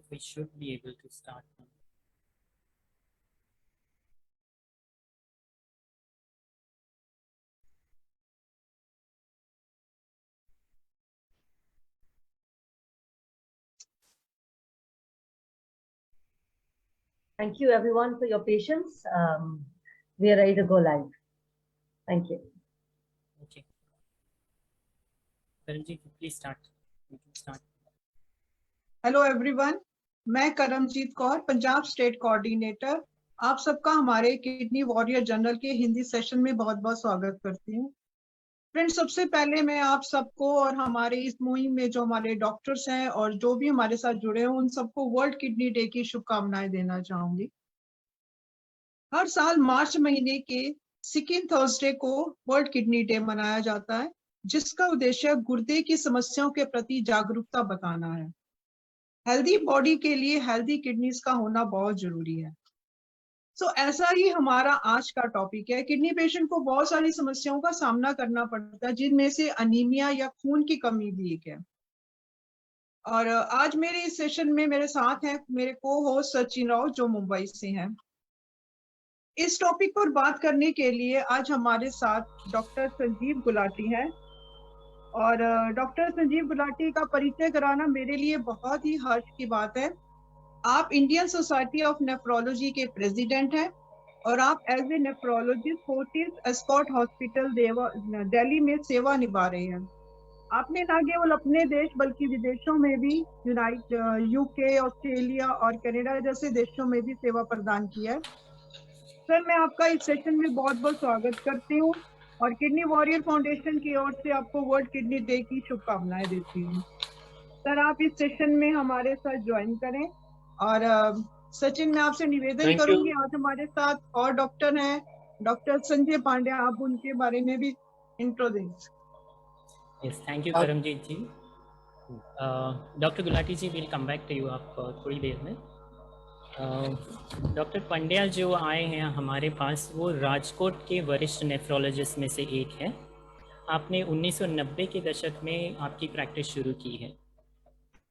think we should be able to start now. Thank you everyone for your patience. We are ready to go live. Thank you. Okay. Karanjit, please start. We can start. Hello everyone, मैं Karamjit Kaur, Punjab state coordinator, आप सबका हमारे kidney warrior journal के Hindi session में बहुत बहुत स्वागत करती हूँ। फ्रेंड्स, सबसे पहले मैं आप सबको और हमारे इस मुहिम में जो हमारे डॉक्टर्स हैं और जो भी हमारे साथ जुड़े हैं उन सबको वर्ल्ड किडनी डे की शुभकामनाएं देना चाहूंगी। हर साल मार्च महीने के सेकंड थर्सडे को वर्ल्ड किडनी डे मनाया जाता है, जिसका उद्देश्य गुर्दे की समस्याओं के प्रति जागरूकता बताना है। हेल्दी बॉडी के लिए हेल्दी किडनीज का होना बहुत जरूरी है। ऐसा ही हमारा आज का टॉपिक है। किडनी पेशेंट को बहुत सारी समस्याओं का सामना करना पड़ता है, जिनमें से अनीमिया या खून की कमी भी एक है। और आज मेरे इस सेशन में मेरे साथ हैं मेरे को होस्ट सचिन राव, जो मुंबई से हैं। इस टॉपिक पर बात करने के लिए आज हमारे साथ डॉक्टर संजीव गुलाटी हैं। और डॉक्टर संजीव गुलाटी का परिचय कराना मेरे लिए बहुत ही हर्ष की बात है। आप इंडियन सोसाइटी ऑफ नेफ्रोलॉजी के प्रेसिडेंट हैं और आप as a nephrologist Fortis Escort hospital Delhi में सेवा निभा रहे हैं। आपने न केवल अपने देश बल्कि विदेशों में भी यूके, ऑस्ट्रेलिया और कनाडा जैसे देशों में भी सेवा प्रदान की है। सर, मैं आपका इस सेशन में बहुत बहुत स्वागत करती हूँ और किडनी वॉरियर फाउंडेशन की ओर से आपको वर्ल्ड किडनी डे की शुभकामनाएं देती हूँ। सर, आप इस सेशन में हमारे साथ ज्वाइन करें। और सचिन, मैं आपसे निवेदन करूंगी, आज हमारे साथ और डॉक्टर हैं, डॉक्टर संजय पांडे, आप उनके बारे में भी इंट्रो दें। Yes, thank you Karamjit ji. Doctor Gulati ji, will come back to you आप थोड़ी देर में। डॉक्टर पंड्या जो आए हैं हमारे पास, वो राजकोट के वरिष्ठ नेफ्रोलॉजिस्ट में से एक है। आपने 1990 के दशक में आपकी प्रैक्टिस शुरू की है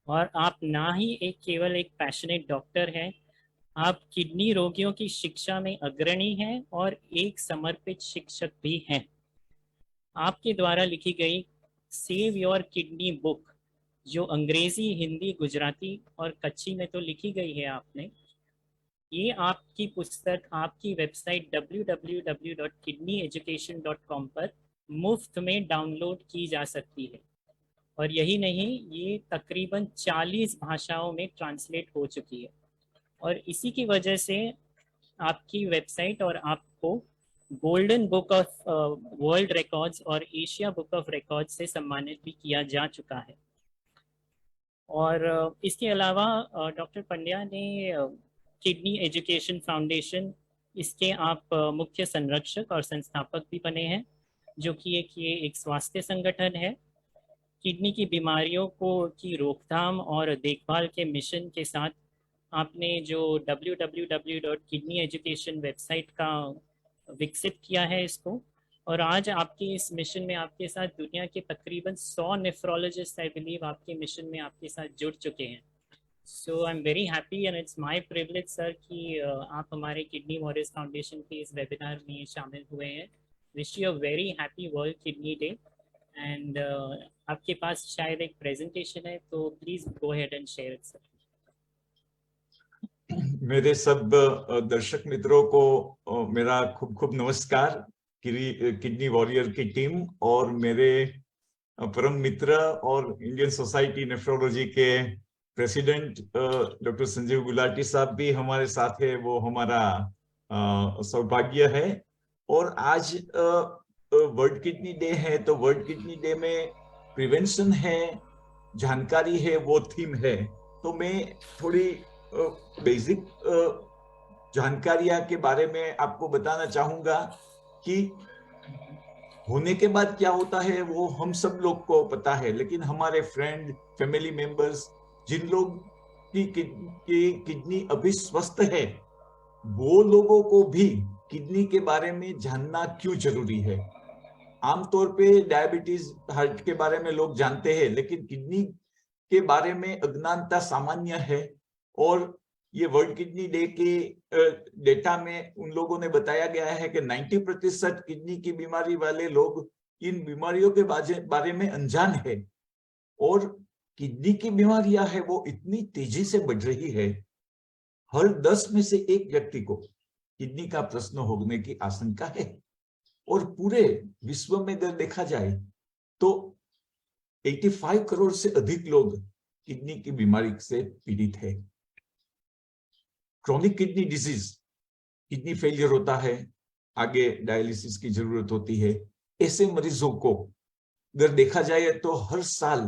और आप ना ही केवल एक पैशनेट डॉक्टर हैं, आप किडनी रोगियों की शिक्षा में अग्रणी हैं और एक समर्पित शिक्षक भी हैं। आपके द्वारा लिखी गई सेव योर किडनी बुक, जो अंग्रेजी, हिंदी, गुजराती और कच्ची में तो लिखी गई है आपने, ये आपकी पुस्तक आपकी वेबसाइट www.kidneyeducation.com पर मुफ्त में डाउनलोड की जा सकती है। और यही नहीं, ये तकरीबन 40 भाषाओं में ट्रांसलेट हो चुकी है। और इसी की वजह से आपकी वेबसाइट और आपको golden book of world records और एशिया बुक ऑफ रिकॉर्ड्स से सम्मानित भी किया जा चुका है। और इसके अलावा डॉक्टर पंड्या ने किडनी एजुकेशन फाउंडेशन, इसके आप मुख्य संरक्षक और संस्थापक भी बने हैं, जो कि एक स्वास्थ्य संगठन है। किडनी की बीमारियों की रोकथाम और देखभाल के मिशन के साथ आपने जो www.kidneyeducation वेबसाइट का विकसित किया है इसको, और आज आपके इस मिशन में आपके साथ दुनिया के तकरीबन 100 नेफ्रोलॉजिस्ट आई बिलीव आपके मिशन में आपके साथ जुड़ चुके हैं। So I am very happy and it's my privilege sir कि आप हमारे किडनी वॉरियर्स फाउंडेशन के इस वेबिनार में शामिल हुए हैं। Wish you a very happy world kidney day. And आपके पास शायद एक प्रेजेंटेशन है, तो please go ahead and share it sir. मेरे सब दर्शक मित्रों को मेरा खूब खूब नमस्कार। किडनी वॉरियर की टीम और मेरे परम मित्र और इंडियन सोसाइटी नेफ्रोलॉजी के प्रेसिडेंट डॉक्टर संजीव गुलाटी साहब भी हमारे साथ है, वो हमारा सौभाग्य है। और आज वर्ल्ड किडनी डे है, तो वर्ल्ड किडनी डे में प्रिवेंशन है, जानकारी है, वो थीम है। तो मैं थोड़ी बेसिक जानकारियां के बारे में आपको बताना चाहूंगा कि होने के बाद क्या होता है वो हम सब लोग को पता है, लेकिन हमारे फ्रेंड, फैमिली मेंबर्स, जिन लोग की किडनी अभी स्वस्थ है, वो लोगों को भी किडनी के बारे में जानना क्यों जरूरी है। आमतौर पे डायबिटीज, हार्ट के बारे में लोग जानते हैं, लेकिन किडनी के बारे में अज्ञानता सामान्य है। और ये वर्ल्ड किडनी डे के डेटा में उन लोगों ने बताया गया है कि 90% किडनी की बीमारी वाले लोग इन बीमारियों के बारे में अनजान है, और किडनी की बीमारियां है वो इतनी तेजी से बढ़ रही है, हर 10 में से एक व्यक्ति को किडनी का प्रश्न होने की आशंका है। और पूरे विश्व में अगर देखा जाए तो 85 करोड़ से अधिक लोग किडनी की बीमारी से पीड़ित है। Chronic kidney disease, kidney failure होता है, आगे डायलिसिस की जरूरत होती है। ऐसे मरीजों को अगर देखा जाए तो हर साल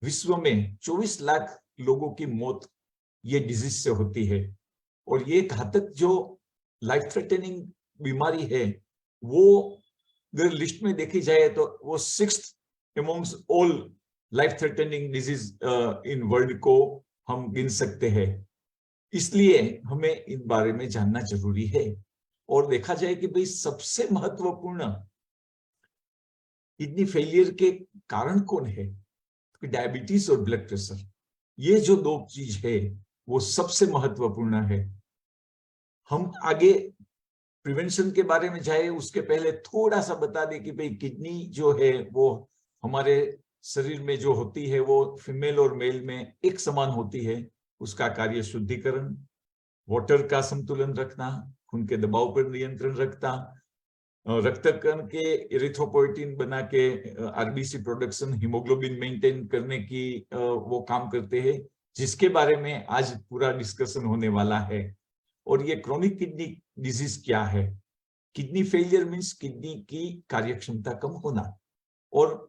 विश्व में 24 लाख लोगों की मौत ये डिजीज से होती है। और ये घातक जो लाइफ थ्रेटनिंग बीमारी है वो अगर लिस्ट में देखी जाए तो वो 6th amongst all life threatening disease in world को हम गिन सकते हैं। इसलिए हमें इन बारे में जानना जरूरी है। और देखा जाए कि भाई सबसे महत्वपूर्ण किडनी फेलियर के कारण कौन है, तो डायबिटीज और ब्लड प्रेशर, ये जो दो चीज है वो सबसे महत्वपूर्ण है। हम आगे प्रिवेंशन के बारे में जाए उसके पहले थोड़ा सा बता दें कि भाई किडनी जो है वो हमारे शरीर में जो होती है वो फीमेल और मेल में एक समान होती है। उसका कार्य शुद्धिकरण, वाटर का संतुलन रखना, खून के दबाव पर नियंत्रण रखना, रक्त कण के एरिथ्रोपोइटिन बना के आरबीसी प्रोडक्शन, हीमोग्लोबिन मेंटेन करने की वो काम करते हैं, जिसके बारे में आज पूरा डिस्कशन होने वाला है। और ये क्रोनिक किडनी डिजीज क्या है? किडनी फेलियर मींस किडनी की कार्यक्षमता कम होना। और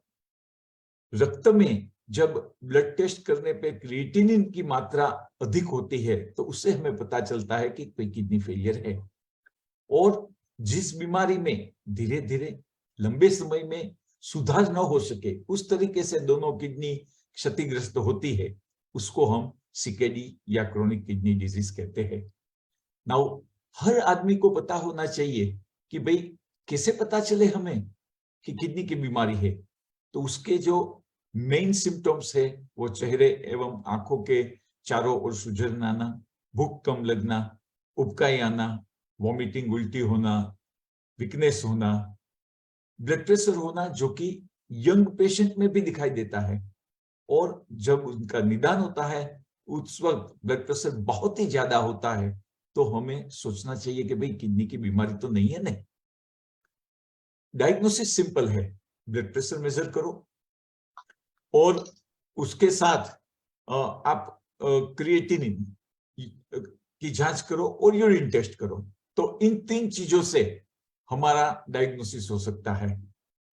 रक्त में जब ब्लड टेस्ट करने पे क्रिएटिनिन की मात्रा अधिक होती है तो उससे हमें पता चलता है कि कोई किडनी फेलियर है। और जिस बीमारी में धीरे धीरे लंबे समय में सुधार न हो सके, उस तरीके से दोनों किडनी क्षतिग्रस्त होती है, उसको हम सीकेडी या क्रोनिक किडनी डिजीज कहते हैं। नाउ हर आदमी को पता होना चाहिए कि भाई कैसे पता चले हमें कि किडनी की बीमारी है। तो उसके जो मेन सिम्टम्स है वो चेहरे एवं आंखों के चारों ओर सूजन आना, भूख कम लगना, उबकाई आना, वॉमिटिंग, उल्टी होना, वीकनेस होना, ब्लड प्रेशर होना जो कि यंग पेशेंट में भी दिखाई देता है। और जब उनका निदान होता है उस वक्त ब्लड प्रेशर बहुत ही ज्यादा होता है तो हमें सोचना चाहिए कि भाई किडनी की बीमारी तो नहीं है। नहीं, डायग्नोसिस सिंपल है, ब्लड प्रेशर मेजर करो और उसके साथ आप क्रिएटिनिन की जांच करो और यूरिन टेस्ट करो। तो इन 3 चीजों से हमारा डायग्नोसिस हो सकता है।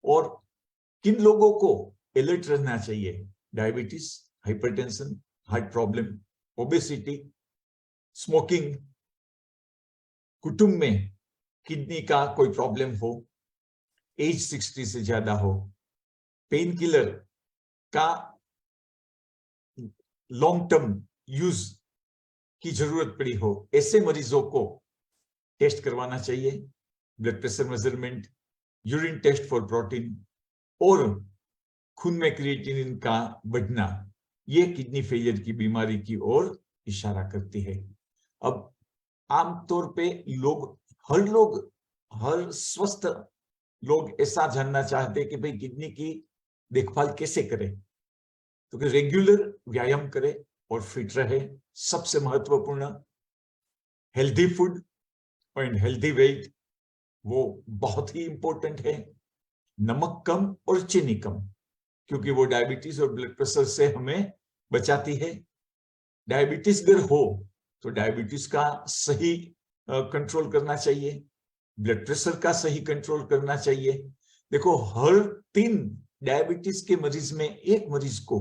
और किन लोगों को अलर्ट रहना चाहिए? Diabetes, hypertension, heart problem, obesity, smoking, कुटुंब में किडनी का कोई प्रॉब्लम हो, एज 60 से ज्यादा हो, पेन किलर का लॉन्ग टर्म यूज की जरूरत पड़ी हो, ऐसे मरीजों को टेस्ट करवाना चाहिए। Blood pressure measurement, urine test for protein और खून में क्रिएटिनिन का बढ़ना, ये किडनी फेलियर की बीमारी की ओर इशारा करती है। अब आमतौर पे हर स्वस्थ लोग ऐसा जानना चाहते हैं कि भाई किडनी की देखभाल कैसे करें। तो कि रेगुलर व्यायाम करें और फिट रहे, सबसे महत्वपूर्ण healthy food and healthy weight, वो बहुत ही इंपॉर्टेंट है। नमक कम और चीनी कम, क्योंकि वो डायबिटीज और ब्लड प्रेशर से हमें बचाती है। डायबिटीज अगर हो तो डायबिटीज का सही कंट्रोल करना चाहिए, ब्लड प्रेशर का सही कंट्रोल करना चाहिए। देखो, हर 3 डायबिटीज के मरीज में एक मरीज को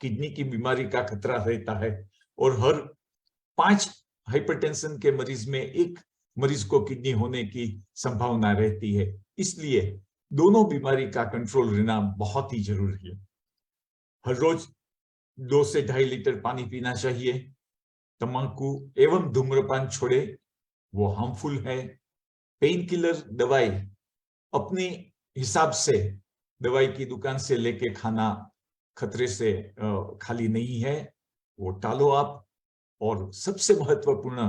किडनी की बीमारी का खतरा रहता है और हर 5 हाइपरटेंशन के मरीज में एक मरीज को किडनी होने की संभावना रहती है। इसलिए दोनों बीमारी का कंट्रोल रहना बहुत ही जरूरी है। हर रोज 2 से 2.5 लीटर पानी पीना चाहिए। तंबाकू एवं धूम्रपान छोड़े, वो हार्मफुल है। पेन किलर दवाई अपने हिसाब से दवाई की दुकान से लेके खाना खतरे से खाली नहीं है, वो टालो आप। और सबसे महत्वपूर्ण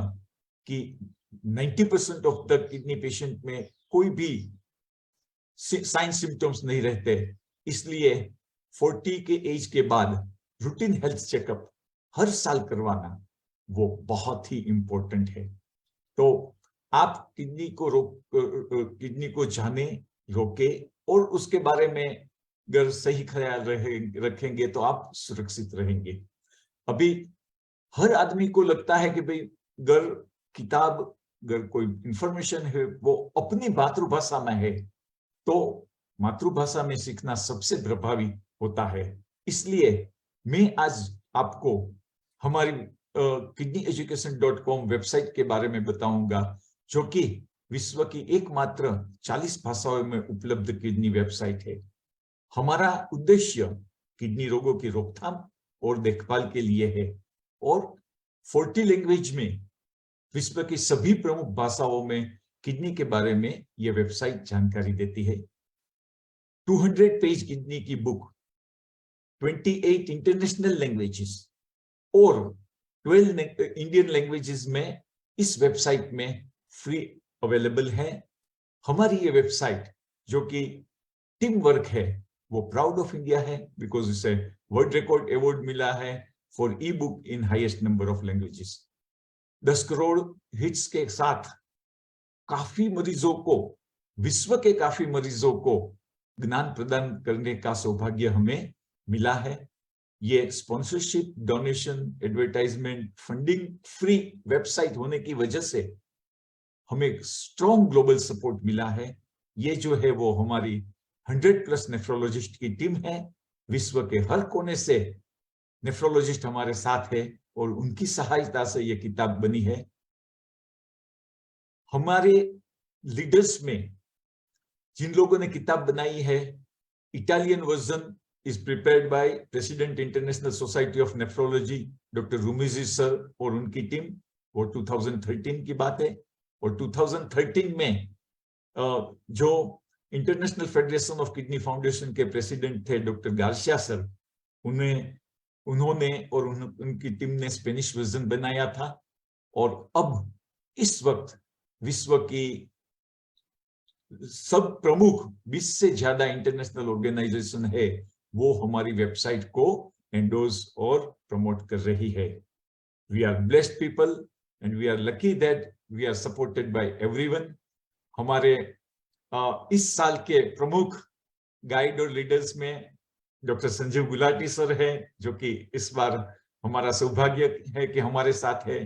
कि 90% ऑफ द किडनी पेशेंट में कोई भी साइन सिम्टम्स नहीं रहते, इसलिए 40 के एज के बाद रूटीन हेल्थ चेकअप हर साल करवाना वो बहुत ही इंपॉर्टेंट है। तो आप किडनी को जाने, रोके और उसके बारे में अगर सही ख्याल रखेंगे तो आप सुरक्षित रहेंगे। अभी हर आदमी को लगता है कि भाई अगर कोई इंफॉर्मेशन है वो अपनी मातृभाषा में है तो मातृभाषा में सीखना सबसे प्रभावी होता है। इसलिए मैं आज आपको हमारी kidneyeducation.com वेबसाइट के बारे में बताऊंगा, जो कि विश्व की एकमात्र 40 भाषाओं में उपलब्ध किडनी वेबसाइट है। हमारा उद्देश्य किडनी रोगों की रोकथाम और देखभाल के लिए है और 40 लैंग्वेज में विश्व की सभी प्रमुख भाषाओं में किडनी के बारे में यह वेबसाइट जानकारी देती है। 200 पेज किडनी की बुक, 28 इंटरनेशनल लैंग्वेजेस और 12 इंडियन लैंग्वेजेस में इस वेबसाइट में फ्री अवेलेबल है। हमारी ये वेबसाइट जो कि टीम वर्क है वो प्राउड ऑफ इंडिया है, बिकॉज इसे वर्ल्ड रिकॉर्ड अवार्ड मिला है for E book in highest number of languages. 10 crore hits के साथ काफी मरीजों को, विश्व के काफी मरीजों को ज्ञान प्रदान करने का सौभाग्य हमें मिला है। ये sponsorship, donation, advertisement, funding free website होने की वजह से हमें स्ट्रॉन्ग ग्लोबल सपोर्ट मिला है। ये जो है वो हमारी 100+ नेफ्रोलॉजिस्ट की टीम है। विश्व के हर कोने से नेफ्रोलॉजिस्ट हमारे साथ है और उनकी सहायता से ये किताब बनी है। हमारे लीडर्स में जिन लोगों ने किताब बनाई है, Italian version is prepared by president International Society of Nephrology doctor Remuzzi sir और उनकी टीम, वो 2013 की बात है। और 2013 में जो international federation of kidney foundation के प्रेसिडेंट थे डॉक्टर गार्सिया सर, उन्होंने और उनकी टीम ने स्पेनिश वर्जन बनाया था। और अब इस वक्त विश्व की सब प्रमुख 20 से ज्यादा इंटरनेशनल ऑर्गेनाइजेशन है, वो हमारी वेबसाइट को एंडोर्स और प्रमोट कर रही है। We are blessed people and we are lucky that we are supported by everyone. हमारे इस साल के प्रमुख गाइड और लीडर्स में डॉक्टर संजीव गुलाटी सर है, जो कि इस बार हमारा सौभाग्य है कि हमारे साथ है।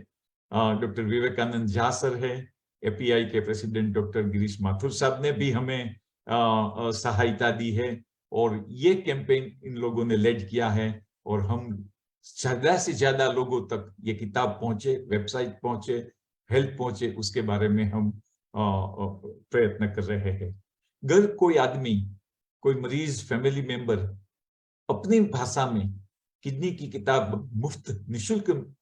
डॉक्टर विवेकानंद झा सर है। एपीआई के प्रेसिडेंट डॉक्टर गिरीश माथुर साहब ने भी हमें सहायता दी है और ये कैंपेन इन लोगों ने लीड किया है और हम ज्यादा से ज्यादा लोगों तक ये किताब पहुंचे, वेबसाइट पहुंचे, हेल्प पहुंचे, उसके बारे में हम प्रयत्न कर रहे हैं। अगर कोई आदमी, कोई मरीज, फैमिली मेंबर अपनी भाषा में किडनी की किताब मुफ्त निशुल्क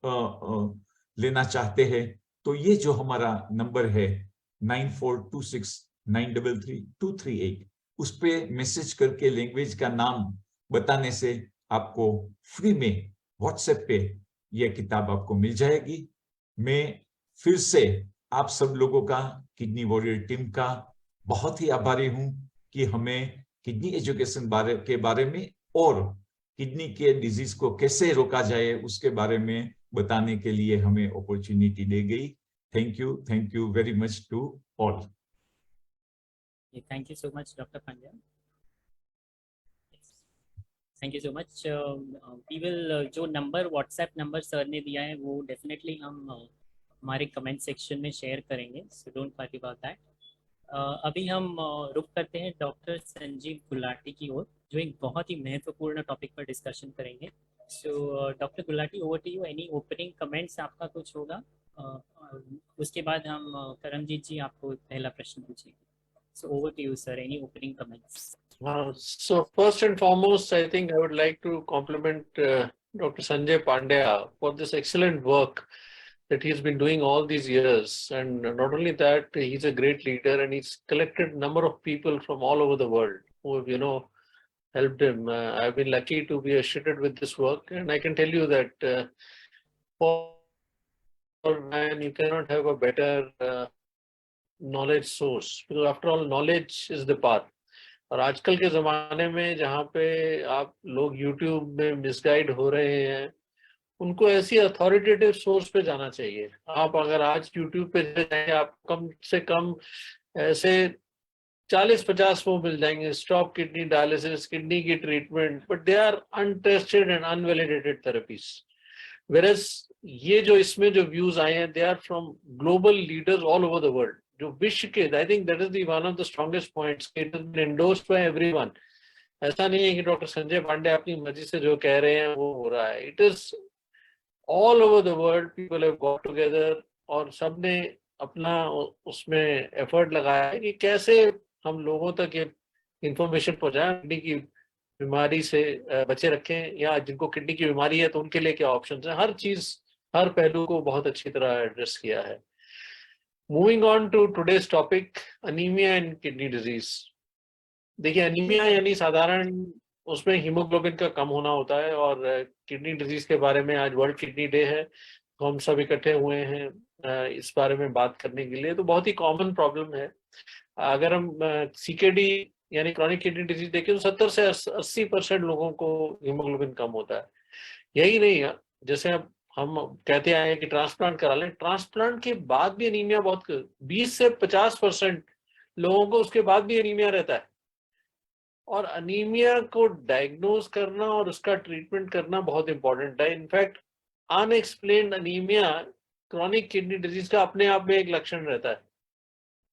लेना चाहते हैं तो ये जो हमारा नंबर है 9426933238, उस पे मैसेज करके लैंग्वेज का नाम बताने से आपको फ्री में व्हाट्सएप पे ये किताब आपको मिल जाएगी। मैं फिर से आप सब लोगों का, किडनी वॉरियर टीम का बहुत ही आभारी हूं कि हमें किडनी एजुकेशन के बारे में और किडनी के डिजीज को कैसे रोका जाए उसके बारे में बताने के लिए हमें अपॉर्चुनिटी दी गई। Thank you very much to all. Thank you so much doctor Pandya. Thank you so much. We will, जो नंबर, व्हाट्सएप नंबर सर ने दिया है वो डेफिनेटली हम हमारे कमेंट सेक्शन में शेयर करेंगे, so don't worry about that. अभी हम रुक करते हैं डॉक्टर संजीव गुलाटी की ओर, जो एक बहुत ही महत्वपूर्ण टॉपिक पर डिस्कशन करेंगे। So doctor Gulati, over to you. Any opening comments आपका कुछ होगा? उसके बाद हम करमजीत जी आपको पहला प्रश्न पूछेंगे। So over to you sir, any opening comments? So first and foremost, I think I would like to compliment Dr. Sanjay Pandya for this excellent work that he's been doing all these years. And not only that, he's a great leader and he's collected a number of people from all over the world who have, helped him. I've been lucky to be associated with this work, and I can tell you that for man, you cannot have a better knowledge source, because after all knowledge is the path. और आजकल के ज़माने में जहाँ पे आप लोग YouTube में मिसगाइड हो रहे हैं, उनको ऐसी अथॉरिटेटिव सोर्स पे जाना चाहिए। आप अगर आज YouTube पे जाएंगे, आप कम से कम ऐसे 40-50 वो मिल जाएंगे, स्टॉप किडनी डायलिसिस, किडनी की treatment, but they are untested and unvalidated therapies. Whereas ये जो इसमें जो व्यूज आए हैं, they are from global leaders all over the world, जो विश्व के, I think that is the one of the strongest points, it is been endorsed by everyone. ऐसा नहीं है कि डॉक्टर संजय पांडे अपनी मर्जी से जो कह रहे हैं वो हो रहा है, it is all over the world, people have got together और सबने अपना उसमें एफर्ट लगाया है कि कैसे हम लोगों तक ये इंफॉर्मेशन पहुंचाएं, किडनी की बीमारी से बचे रखें, या जिनको किडनी की बीमारी है तो उनके लिए क्या ऑप्शंस हैं। हर चीज, हर पहलू को बहुत अच्छी तरह एड्रेस किया है। Moving on to today's topic, anaemia and kidney disease. देखिए, अनीमिया यानी साधारण उसमें हीमोग्लोबिन का कम होना होता है, और किडनी डिजीज के बारे में आज वर्ल्ड किडनी डे है, तो हम सब इकट्ठे हुए हैं इस बारे में बात करने के लिए। तो बहुत ही कॉमन प्रॉब्लम है। अगर हम सीकेडी यानी क्रॉनिक किडनी डिजीज देखें तो 70 से 80% लोगों को हीमोग्लोबिन कम होता है। यही नहीं है, जैसे अब हम कहते आए हैं कि ट्रांसप्लांट करा लें, ट्रांसप्लांट के बाद भी अनीमिया बहुत 20 से 50% लोगों को उसके बाद भी अनीमिया रहता है। और अनीमिया को डायग्नोज करना और उसका ट्रीटमेंट करना बहुत इंपॉर्टेंट है। In fact unexplained anaemia chronic kidney disease का अपने आप में एक लक्षण रहता है।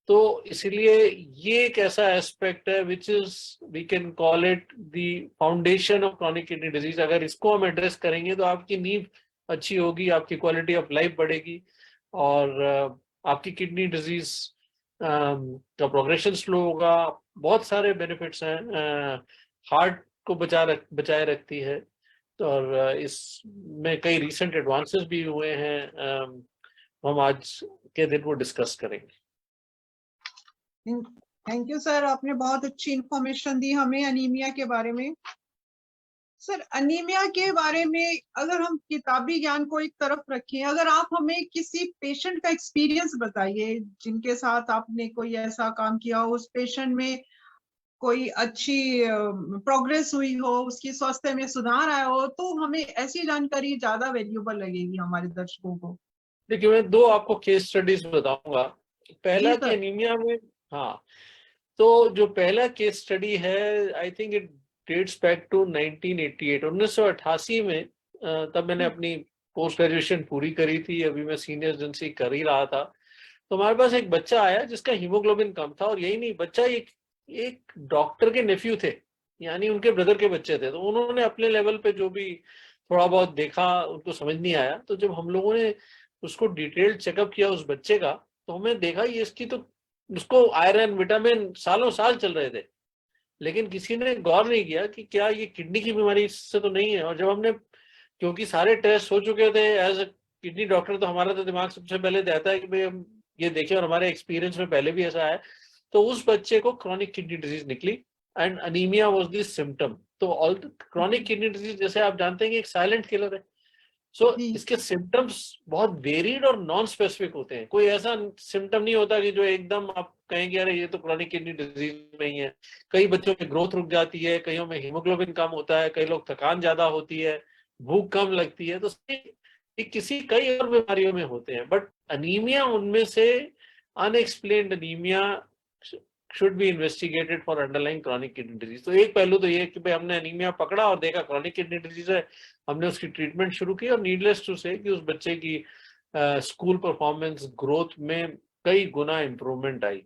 तो इसीलिए ये एक ऐसा एस्पेक्ट है which is, we can call it the foundation of chronic kidney disease. अगर इसको हम एड्रेस करेंगे तो आपकी नींव अच्छी होगी, आपकी क्वालिटी ऑफ लाइफ बढ़ेगी, और आपकी किडनी डिजीज का प्रोग्रेशन स्लो होगा। बहुत सारे बेनिफिट्स हैं, हार्ट को बचाए रखती है, और इसमें कई रिसेंट एडवांसेस भी हुए हैं, हम आज के दिन वो डिस्कस करेंगे। थैंक यू सर, आपने बहुत अच्छी इंफॉर्मेशन दी हमें अनीमिया के बारे में। सर, अनीमिया के बारे में अगर हम किताबी ज्ञान को एक तरफ रखें, अगर आप हमें किसी पेशेंट का एक्सपीरियंस बताइए जिनके साथ आपने कोई ऐसा काम किया हो, उस पेशेंट में कोई अच्छी प्रोग्रेस हुई हो, उसकी स्वास्थ्य में सुधार आया हो, तो हमें ऐसी जानकारी ज्यादा वैल्यूएबल लगेगी हमारे दर्शकों को। देखिए, मैं 2 आपको केस स्टडीज बताऊंगा। पहला कि अनीमिया में, हाँ, तो जो पहला केस स्टडी है, I think it dates back to 1988, 1988 में। तब मैंने अपनी पोस्ट ग्रेजुएशन पूरी करी थी, अभी मैं सीनियर एजेंसी कर ही रहा था। तो हमारे पास एक बच्चा आया जिसका हीमोग्लोबिन कम था, और यही नहीं, बच्चा एक डॉक्टर के नेफ्यू थे, यानी उनके ब्रदर के बच्चे थे। तो उन्होंने अपने लेवल पे जो भी थोड़ा बहुत देखा, उनको समझ नहीं आया। तो जब हम लोगों ने उसको डिटेल्ड चेकअप किया उस बच्चे का, तो हमें देखा ये इसकी तो, उसको आयरन विटामिन सालों साल चल रहे थे, लेकिन किसी ने गौर नहीं किया कि क्या ये किडनी की बीमारी से तो नहीं है। और जब हमने, क्योंकि सारे टेस्ट हो चुके थे, एज अ किडनी डॉक्टर तो हमारा तो दिमाग सबसे पहले जाता है कि भाई हम ये देखें, और हमारे एक्सपीरियंस में पहले भी ऐसा है। तो उस बच्चे को क्रॉनिक किडनी डिजीज निकली, and anaemia was the symptom. तो ऑल क्रॉनिक किडनी डिजीज, जैसे आप जानते हैं कि एक साइलेंट किलर है। सो इसके सिम्टम्स बहुत वेरिड और नॉन स्पेसिफिक होते हैं। कोई ऐसा सिम्टम नहीं होता कि जो एकदम आप कहेंगे अरे ये तो क्रॉनिक किडनी डिजीज में ही है। कई बच्चों में ग्रोथ रुक जाती है, कईयों में हीमोग्लोबिन कम होता है, कई लोग थकान ज्यादा होती है, भूख कम लगती है। तो किसी कई और बीमारियों में होते हैं, बट अनीमिया उनमें से, unexplained anaemia should be investigated for underlying chronic kidney disease। तो एक पहलू तो ये कि भाई हमने अनीमिया पकड़ा और देखा क्रॉनिक किडनी डिजीज है, हमने उसकी ट्रीटमेंट शुरू की, और नीडलेस टू से कि उस बच्चे की स्कूल परफॉर्मेंस, ग्रोथ में कई गुना इम्प्रूवमेंट आई।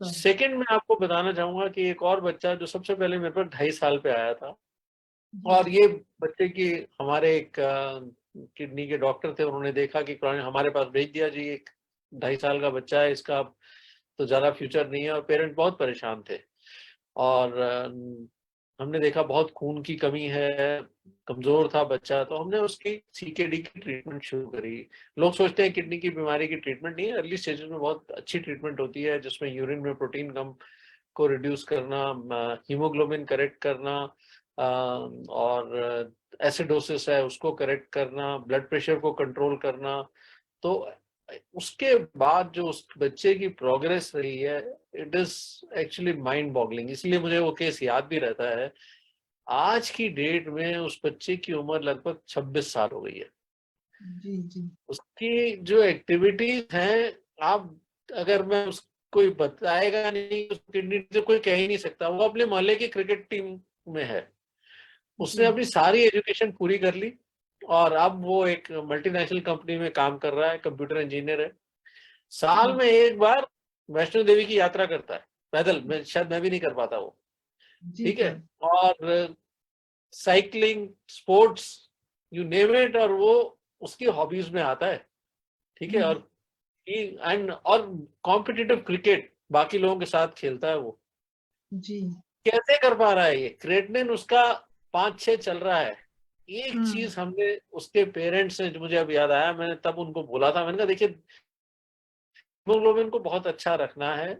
सेकंड में आपको बताना चाहूंगा कि एक और बच्चा जो सबसे पहले मेरे पास 2.5 साल पे आया था, और ये बच्चे की हमारे एक किडनी के डॉक्टर थे, उन्होंने देखा कि हमारे पास भेज दिया जी, एक 2.5 साल का बच्चा है, इसका तो ज्यादा फ्यूचर नहीं है, और पेरेंट बहुत परेशान थे। और हमने देखा बहुत खून की कमी है, कमजोर था बच्चा, तो हमने उसकी सीकेडी की ट्रीटमेंट शुरू करी। लोग सोचते हैं किडनी की बीमारी की ट्रीटमेंट नहीं है, अर्ली स्टेजेस में बहुत अच्छी ट्रीटमेंट होती है, जिसमें यूरिन में प्रोटीन कम को रिड्यूस करना, हीमोग्लोबिन करेक्ट करना, और एसिडोसिस है उसको करेक्ट करना, ब्लड प्रेशर को कंट्रोल करना। तो उसके बाद जो उस बच्चे की प्रोग्रेस रही है, it is actually mind boggling. इसलिए मुझे वो केस याद भी रहता है। आज की डेट में उस बच्चे की उम्र लगभग 26 साल हो गई है। जी जी। उसकी जो एक्टिविटीज हैं, आप अगर मैं उस कोई बताएगा नहीं, किडनी से कोई कह ही नहीं सकता। वो अपने मोहल्ले की क्रिकेट टीम में है, उसने अपनी सारी एजुकेशन पूरी कर ली और अब वो एक मल्टीनेशनल कंपनी में काम कर रहा है, कंप्यूटर इंजीनियर है। साल में एक बार वैष्णो देवी की यात्रा करता है पैदल। शायद मैं भी नहीं कर पाता वो, जी ठीक है। सर। और cycling, sports, you name it, और वो उसकी हॉबीज में आता है, ठीक है। और कॉम्पिटिटिव क्रिकेट बाकी लोगों के साथ खेलता है वो। जी। कैसे कर पा रहा है ये? क्रिएटिनिन उसका 5-6 चल रहा है। एक चीज हमने उसके पेरेंट्स ने, जो मुझे अब याद आया, मैंने तब उनको बोला था, मैंने कहा देखिए हीमोग्लोबिन को बहुत अच्छा रखना है।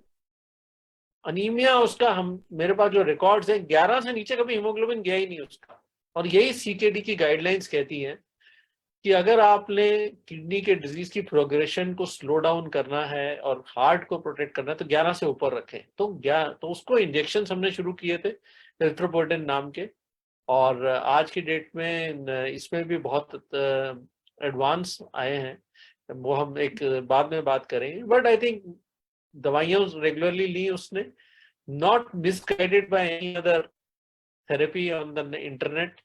अनीमिया उसका, हम मेरे पास जो रिकॉर्ड्स हैं, 11 से नीचे कभी हीमोग्लोबिन गया ही नहीं उसका। और यही सीकेडी की गाइडलाइंस कहती हैं कि अगर आपने किडनी के डिजीज की प्रोग्रेशन को स्लो डाउन करना है और हार्ट को प्रोटेक्ट करना है तो 11 से ऊपर रखें। तो उसको इंजेक्शन हमने शुरू किए थे एरिथ्रोपोएटिन नाम के। और आज की डेट में इसमें भी बहुत एडवांस आए हैं, वो हम एक बाद में बात करेंगे। बट आई थिंक दवाइयाँ रेगुलरली ली उसने, not misguided by any other therapy on the internet,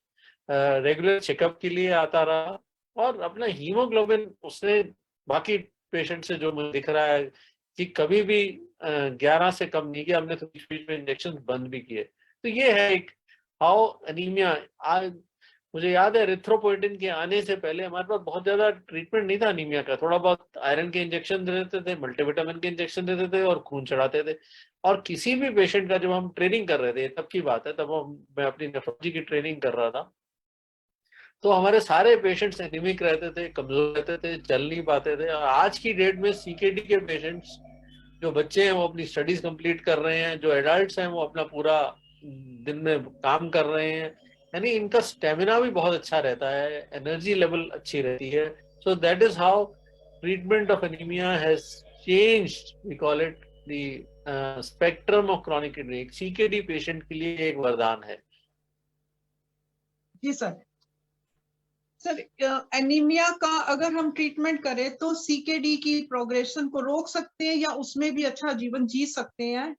regular checkup के लिए आता रहा। और अपना हीमोग्लोबिन उसने बाकी पेशेंट से जो मुझे दिख रहा है कि कभी भी 11 से कम नहीं किया। हमने तो बीच बीच में इंजेक्शन बंद भी किए। तो ये है एक हाउ अनीमिया। आज मुझे याद है एरिथ्रोपोएटिन के आने से पहले हमारे पास बहुत ज्यादा ट्रीटमेंट नहीं था अनीमिया का। थोड़ा बहुत आयरन के इंजेक्शन दे देते थे, मल्टीविटामिन के इंजेक्शन दे देते थे और खून चढ़ाते थे। और किसी भी पेशेंट का, जब हम ट्रेनिंग कर रहे थे, तब की बात है, तब मैं अपनी नेफ्रोलॉजी की ट्रेनिंग कर रहा था, तो हमारे सारे पेशेंट्स एनीमिक रहते थे, कमजोर रहते थे, चल नहीं पाते थे। और आज की डेट में सीकेडी के पेशेंट्स, जो बच्चे हैं वो अपनी स्टडीज कंप्लीट कर रहे हैं, जो एडल्ट्स हैं वो अपना पूरा दिन में काम कर रहे हैं। यानी इनका स्टेमिना भी बहुत अच्छा रहता है, एनर्जी लेवल अच्छी रहती है। So that is how treatment of anaemia has changed, we call it the spectrum of chronic kidney. CKD patient के लिए एक वरदान है। जी सर। सर, एनीमिया का अगर हम ट्रीटमेंट करें तो सीकेडी की प्रोग्रेशन को रोक सकते हैं या उसमें भी अच्छा जीवन जी सकते हैं?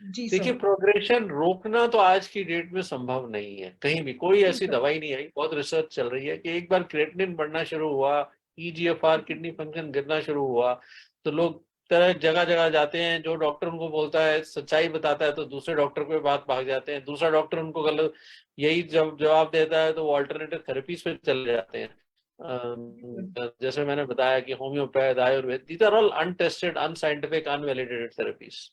जी देखिए, सर। प्रोग्रेशन रोकना तो आज की डेट में संभव नहीं है, कहीं भी कोई ऐसी सर। दवाई नहीं आई। बहुत रिसर्च चल रही है कि एक बार क्रिएटिनिन बढ़ना शुरू हुआ, ईजीएफआर, किडनी फंक्शन गिरना शुरू हुआ, तो लोग तरह जगह जगह जाते हैं। जो डॉक्टर उनको बोलता है, सच्चाई बताता है, तो दूसरे डॉक्टर के पास भाग जाते हैं। दूसरा डॉक्टर उनको गलत यही जवाब देता है तो वो अल्टरनेटिव थेरेपीज पे चले जाते हैं। जैसे मैंने बताया कि homeopath, Ayurveda, these are all untested, unscientific, unvalidated therapies.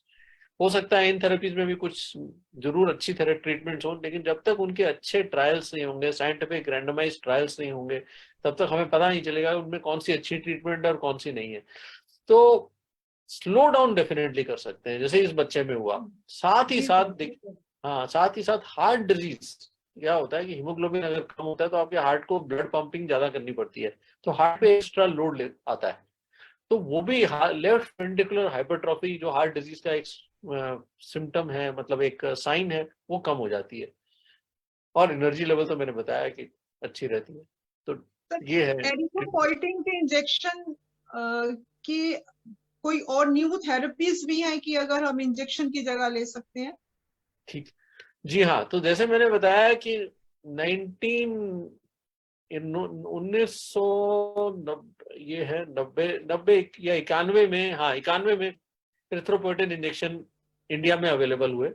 हो सकता है इन थेरेपीज में भी कुछ जरूर अच्छी तरह ट्रीटमेंट्स हो, लेकिन जब तक उनके अच्छे ट्रायल्स नहीं होंगे, साइंटिफिक रैंडमाइज ट्रायल्स नहीं होंगे, तब तक हमें पता नहीं चलेगा उनमें कौन सी अच्छी ट्रीटमेंट है और कौन सी नहीं है। तो स्लो डाउन डेफिनेटली कर सकते हैं, जैसे इस बच्चे में हुआ। साथ ही साथ हाँ, साथ ही साथ हार्ट डिजीज क्या होता है कि हीमोग्लोबिन अगर कम होता है तो आपके हार्ट को ब्लड पंपिंग ज्यादा करनी पड़ती है, तो हार्ट पे एक्स्ट्रा लोड आता है। तो वो भी लेफ्ट वेंट्रिकुलर हाइपरट्रॉफी, जो हार्ट डिजीज का एक सिम्टम है, मतलब एक साइन है, वो कम हो जाती है। और एनर्जी लेवल तो मैंने बताया कि अच्छी रहती है। तो ये है। एरिथ्रोपोएटिन के इंजेक्शन की कोई और न्यू थेरेपीज भी हैं कि अगर हम इंजेक्शन की जगह ले सकते हैं? ठीक, जी हाँ। तो जैसे मैंने बताया कि 1900 ये है 90 या 91 में, हाँ 91 में एरिथ्रोपोएटिन इंजेक्शन इंडिया में अवेलेबल हुए।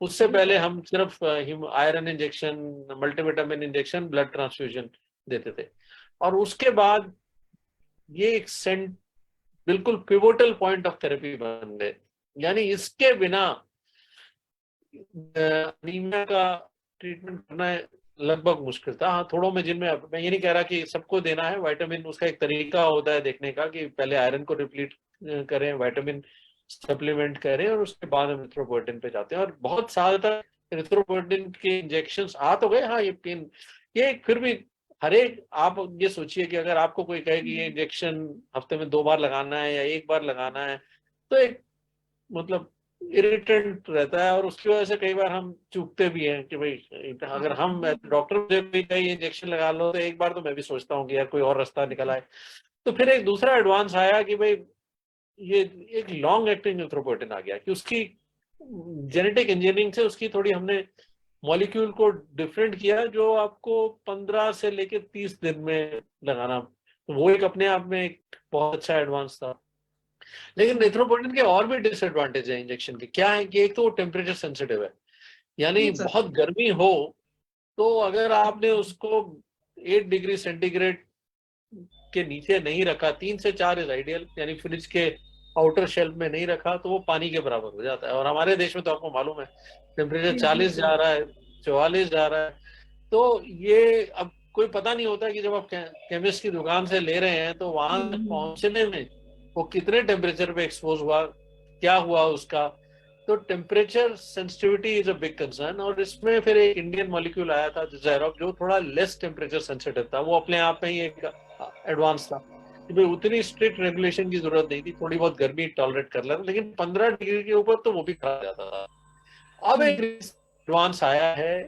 उससे पहले हम सिर्फ iron injection, multivitamin injection, blood transfusion देते थे। और उसके बाद ये एक बिल्कुल पिवोटल पॉइंट ऑफ थेरेपी बन गए। यानी इसके बिना अनीमिया का ट्रीटमेंट करना लगभग मुश्किल था। हाँ, थोड़ों में, जिनमें, मैं ये नहीं कह रहा कि सबको देना है विटामिन, उसका एक तरीका होता है देखने का कि पहले आयरन को रिप्लीट करें, विटामिन सप्लीमेंट करें, और उसके बाद हम एरिथ्रोपोएटिन पे जाते हैं। और बहुत ज्यादा एरिथ्रोपोएटिन के इंजेक्शंस आ तो गए, हाँ ये पेन, ये फिर भी हर एक, आप ये सोचिए कि अगर आपको कोई कहे कि ये इंजेक्शन हफ्ते में 2 बार लगाना है या 1 बार लगाना है, तो एक मतलब इरिटेंट रहता है, और उसकी वजह से कई बार हम चूकते भी हैं कि भाई अगर हम डॉक्टर मुझे कोई कहे इंजेक्शन लगा लो, तो एक बार तो मैं भी सोचता हूँ कि यार कोई और रास्ता निकल आए। तो फिर एक दूसरा एडवांस आया कि भाई ये एक लॉन्ग एक्टिंग एरिथ्रोपोएटिन आ गया, कि उसकी जेनेटिक इंजीनियरिंग से उसकी थोड़ी हमने मॉलिक्यूल को डिफरेंट किया, जो आपको 15 से लेके 30 दिन में लगाना, तो वो एक अपने आप में एक बहुत अच्छा एडवांस था। लेकिन एरिथ्रोपोएटिन के और भी डिसएडवांटेज है इंजेक्शन के, क्या है कि एक तो वो टेम्परेचर सेंसिटिव है, यानी जी सर। बहुत गर्मी हो तो अगर आपने उसको 8 डिग्री सेंटीग्रेड के नीचे नहीं रखा, 3 से 4 इज आइडियल, यानी फ्रिज के आउटर शेल्फ में नहीं रखा, तो वो पानी के बराबर हो जाता है। और हमारे देश में तो आपको मालूम है टेम्परेचर जी, 40 जी, जा रहा है, 44 जा रहा है। तो ये अब कोई पता नहीं होता कि जब आप केमिस्ट की दुकान से ले रहे हैं तो वहां तक पहुंचने में वो कितने टेम्परेचर पे एक्सपोज हुआ, क्या हुआ उसका। तो temperature sensitivity is a big concern. और इसमें फिर एक इंडियन मॉलिक्यूल आया था ज़ायरॉक्स, जो थोड़ा लेस टेम्परेचर सेंसिटिव था, वो अपने आप में ही एक एडवांस था कि भाई उतनी स्ट्रिक्ट रेगुलेशन की जरूरत नहीं थी, थोड़ी बहुत गर्मी टॉलरेट कर लेता, लेकिन 15 डिग्री के ऊपर तो वो भी खा जाता था। अब एक एडवांस आया है,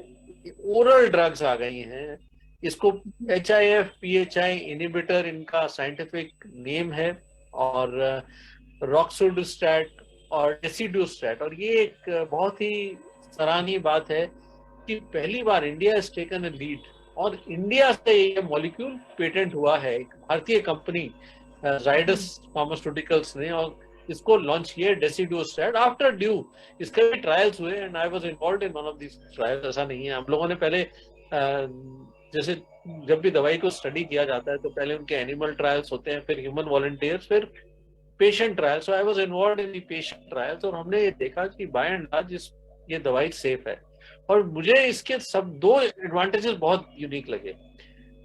ओरल ड्रग्स आ गई हैं, इसको HIF-PHI इनहिबिटर इनका साइंटिफिक नेम है, और रॉक्सोडोस्टैट और डेसिडोस्टैट। और ये एक बहुत ही सराहनीय बात है कि पहली बार India has taken a lead, और इंडिया से ये मॉलिक्यूल पेटेंट हुआ है, एक भारतीय कंपनी जाइडस फार्मास्यूटिकल्स ने, और इसको लॉन्च किया डेसिडोस्टैट आफ्टर ड्यू। इसके भी ट्रायल्स हुए and I was involved in one of this trials. ऐसा नहीं है, हम लोगों ने पहले जैसे जब भी दवाई को स्टडी किया जाता है तो पहले उनके एनिमल ट्रायल्स होते हैं, फिर ह्यूमन वॉलंटियर्स, फिर patient trials. So I was involved in the patient trials, और हमने ये देखा कि बाय एंड लार्ज ये दवाई सेफ है। और मुझे इसके सब 2 एडवांटेजेस बहुत यूनिक लगे।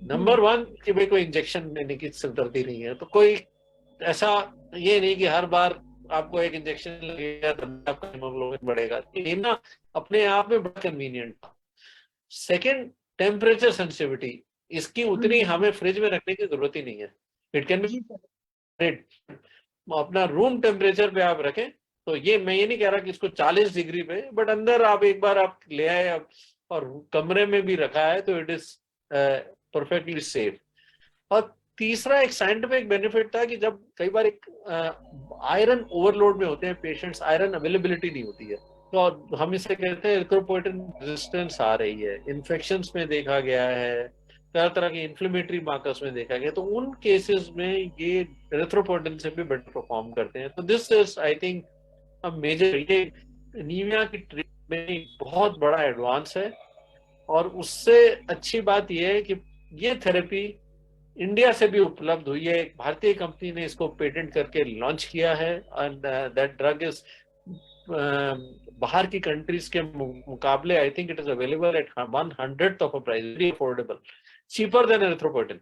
नंबर 1 कि भाई कोई इंजेक्शन लेने की सिरदर्दी नहीं है, तो कोई ऐसा ये नहीं कि हर बार आपको एक इंजेक्शन लगेगा तब आपका हीमोग्लोबिन बढ़ेगा, ये ना अपने आप में बड़ा कन्वीनियंट था। सेकेंड, टेम्परेचर सेंसिटिविटी, इसकी उतनी हमें फ्रिज में रखने की जरूरत ही नहीं है। इट कैन बी अपना रूम टेम्परेचर पे आप रखें। तो ये मैं ये नहीं कह रहा कि इसको 40 डिग्री पे, बट अंदर आप एक बार आप ले आए और कमरे में भी रखा है तो इट इज परफेक्टली सेफ। और तीसरा एक साइंटिफिक बेनिफिट था कि जब कई बार एक आयरन ओवरलोड में होते हैं पेशेंट्स, आयरन अवेलेबिलिटी नहीं होती है, तो हम इसे कहते हैं एरिथ्रोपोएटिन रेजिस्टेंस आ रही है, इन्फेक्शंस में देखा गया है, तरह तरह के इन्फ्लेमेटरी मार्कर्स में देखा गया, तो उन केसेस में ये एरिथ्रोपोएटिन से भी बेटर परफॉर्म करते हैं। तो this is I think a major, ये एनीमिया की ट्रीटमेंट में बहुत बड़ा एडवांस है। और उससे अच्छी बात यह है कि ये थेरेपी इंडिया से भी उपलब्ध हुई है, एक भारतीय कंपनी ने इसको पेटेंट करके लॉन्च किया है, एंड दैट ड्रग इज बाहर की कंट्रीज के मुकाबले I think it is available at 1/100th of a price, very affordable, cheaper than erythropoietin.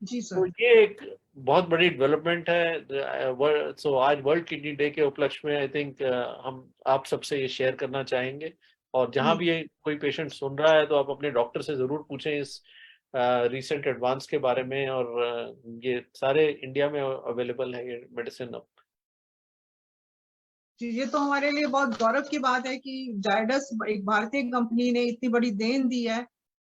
जी सर। तो ये एक बहुत बड़ी डेवलपमेंट है। सो आज वर्ल्ड किडनी डे के उपलक्ष्य में आई थिंक हम आप सबसे ये शेयर करना चाहेंगे। और जहां भी कोई पेशेंट सुन रहा है तो आप अपने डॉक्टर से जरूर पूछें इस रिसेंट एडवांस के बारे में, और ये सारे इंडिया में अवेलेबल है ये मेडिसिन अब। जी, ये तो हमारे लिए बहुत गौरव की बात है कि जायडस एक भारतीय कंपनी ने इतनी बड़ी देन दी है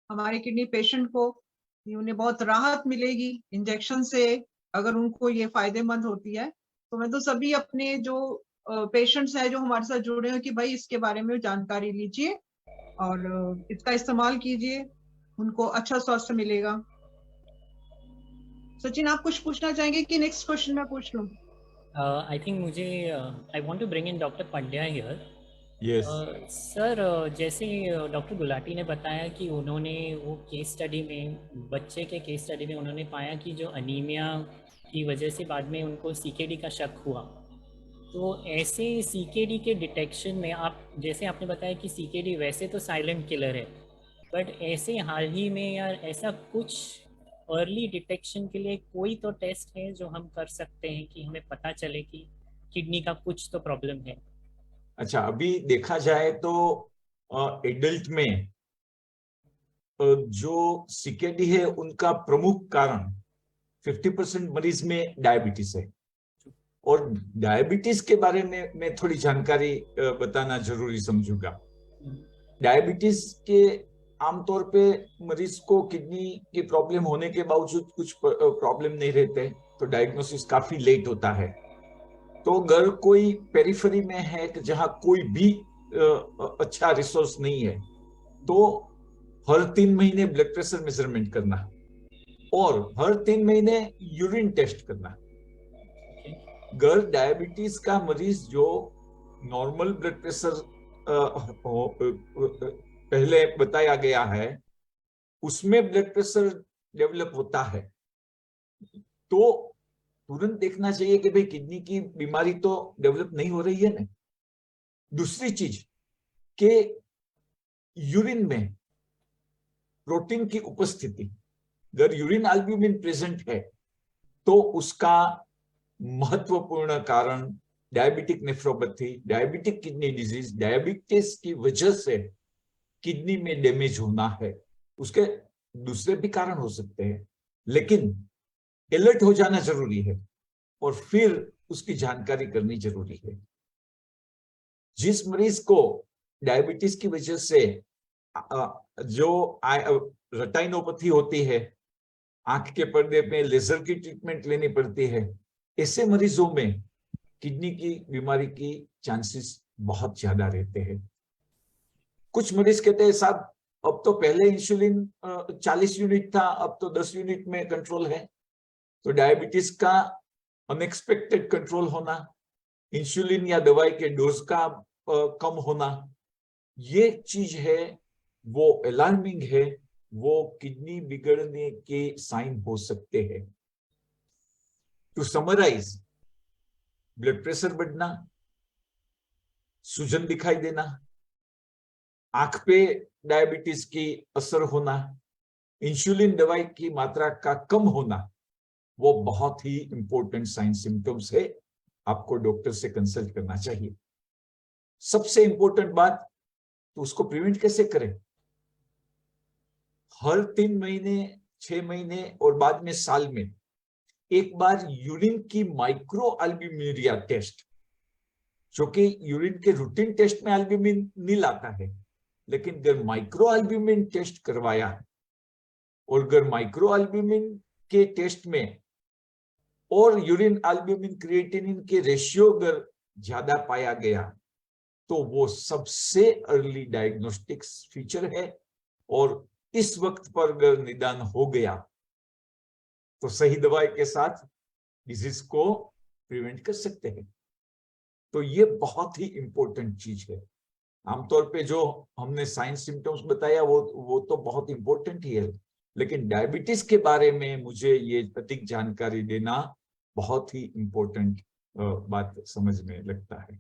हमारे किडनी पेशेंट को, कि उन्हें बहुत राहत मिलेगी इंजेक्शन से अगर उनको ये फायदेमंद होती है। तो मैं तो सभी अपने जो पेशेंट्स हैं जो हमारे साथ जुड़े हैं कि भाई इसके बारे में जानकारी लीजिए और इसका इस्तेमाल कीजिए, उनको अच्छा स्वास्थ्य मिलेगा। सचिन, आप कुछ पूछना चाहेंगे कि नेक्स्ट क्वेश्चन मैं पूछ लूं? I think मुझे I want to bring in Dr. Pandya here. Yes. Sir जैसे डॉक्टर गुलाटी ने बताया कि उन्होंने वो केस स्टडी में, बच्चे के केस स्टडी में उन्होंने पाया कि जो अनीमिया की वजह से बाद में उनको CKD का शक हुआ। तो ऐसे CKD के डिटेक्शन में आप, जैसे आपने बताया कि CKD वैसे तो साइलेंट किलर है, बट ऐसे हाल ही में या ऐसा कुछ अर्ली डिटेक्शन के लिए कोई तो टेस्ट है जो हम कर सकते हैं कि हमें पता चले कि किडनी का कुछ तो प्रॉब्लम है? अच्छा, अभी देखा जाए तो एडल्ट में जो सीकेडी है उनका प्रमुख कारण 50% मरीज में डायबिटीज है। और डायबिटीज के बारे में मैं थोड़ी जानकारी बताना जरूरी समझूंगा। डायबिटीज के आमतौर पे मरीज को किडनी की प्रॉब्लम होने के बावजूद कुछ प्रॉब्लम नहीं रहते, तो डायग्नोसिस काफी लेट होता है। तो अगर कोई पेरिफेरी में है कि जहां कोई भी अच्छा रिसोर्स नहीं है, तो हर 3 महीने ब्लड प्रेशर मेजरमेंट करना और हर 3 महीने यूरिन टेस्ट करना। अगर डायबिटीज का मरीज जो नॉर्मल ब्लड प्रेशर पहले बताया गया है उसमें ब्लड प्रेशर डेवलप होता है, तो तुरंत देखना चाहिए कि भाई किडनी की बीमारी तो डेवलप नहीं हो रही है ना। दूसरी चीज के यूरिन में प्रोटीन की उपस्थिति, अगर यूरिन एल्ब्यूमिन प्रेजेंट है तो उसका महत्वपूर्ण कारण diabetic nephropathy, diabetic kidney disease, diabetes की वजह से किडनी में डैमेज होना है। उसके दूसरे भी कारण हो सकते हैं, लेकिन अलर्ट हो जाना जरूरी है और फिर उसकी जानकारी करनी जरूरी है। जिस मरीज को डायबिटीज की वजह से जो रेटिनोपैथी होती है, आंख के पर्दे में लेजर की ट्रीटमेंट लेनी पड़ती है, ऐसे मरीजों में किडनी की बीमारी की चांसेस बहुत ज्यादा रहते हैं। कुछ मरीज कहते हैं साहब अब तो पहले इंसुलिन 40 यूनिट था, अब तो 10 यूनिट में कंट्रोल है। तो डायबिटीज का अनएक्सपेक्टेड कंट्रोल होना, इंसुलिन या दवाई के डोज का कम होना, ये चीज है वो अलार्मिंग है, वो किडनी बिगड़ने के साइन हो सकते हैं। टू समराइज, ब्लड प्रेशर बढ़ना, सूजन दिखाई देना, आंख पे डायबिटीज की असर होना, इंसुलिन दवाई की मात्रा का कम होना, वो बहुत ही इंपॉर्टेंट साइन सिम्टम्स है। आपको डॉक्टर से कंसल्ट करना चाहिए। सबसे इंपॉर्टेंट बात, तो उसको प्रिवेंट कैसे करें? हर 3 महीने, 6 महीने और बाद में साल में एक बार यूरिन की माइक्रो एल्ब्यूमिनुरिया टेस्ट, जो कि यूरिन के रूटीन टेस्ट में एल्ब्यूमिन नहीं लाता है, लेकिन अगर माइक्रो एल्ब्यूमिन टेस्ट करवाया और अगर माइक्रो एल्ब्यूमिन के टेस्ट में और यूरिन एल्ब्यूमिन क्रिएटिनिन के रेशियो अगर ज्यादा पाया गया, तो वो सबसे अर्ली डायग्नोस्टिक्स फीचर है। और इस वक्त पर अगर निदान हो गया तो सही दवाई के साथ डिजीज को प्रिवेंट कर सकते हैं। तो ये बहुत ही इंपॉर्टेंट चीज है। आमतौर पे जो हमने साइन सिम्टम्स बताया वो तो बहुत इंपॉर्टेंट ही है, लेकिन डायबिटीज के बारे में मुझे ये अधिक जानकारी देना बहुत ही इंपॉर्टेंट बात समझ में लगता है।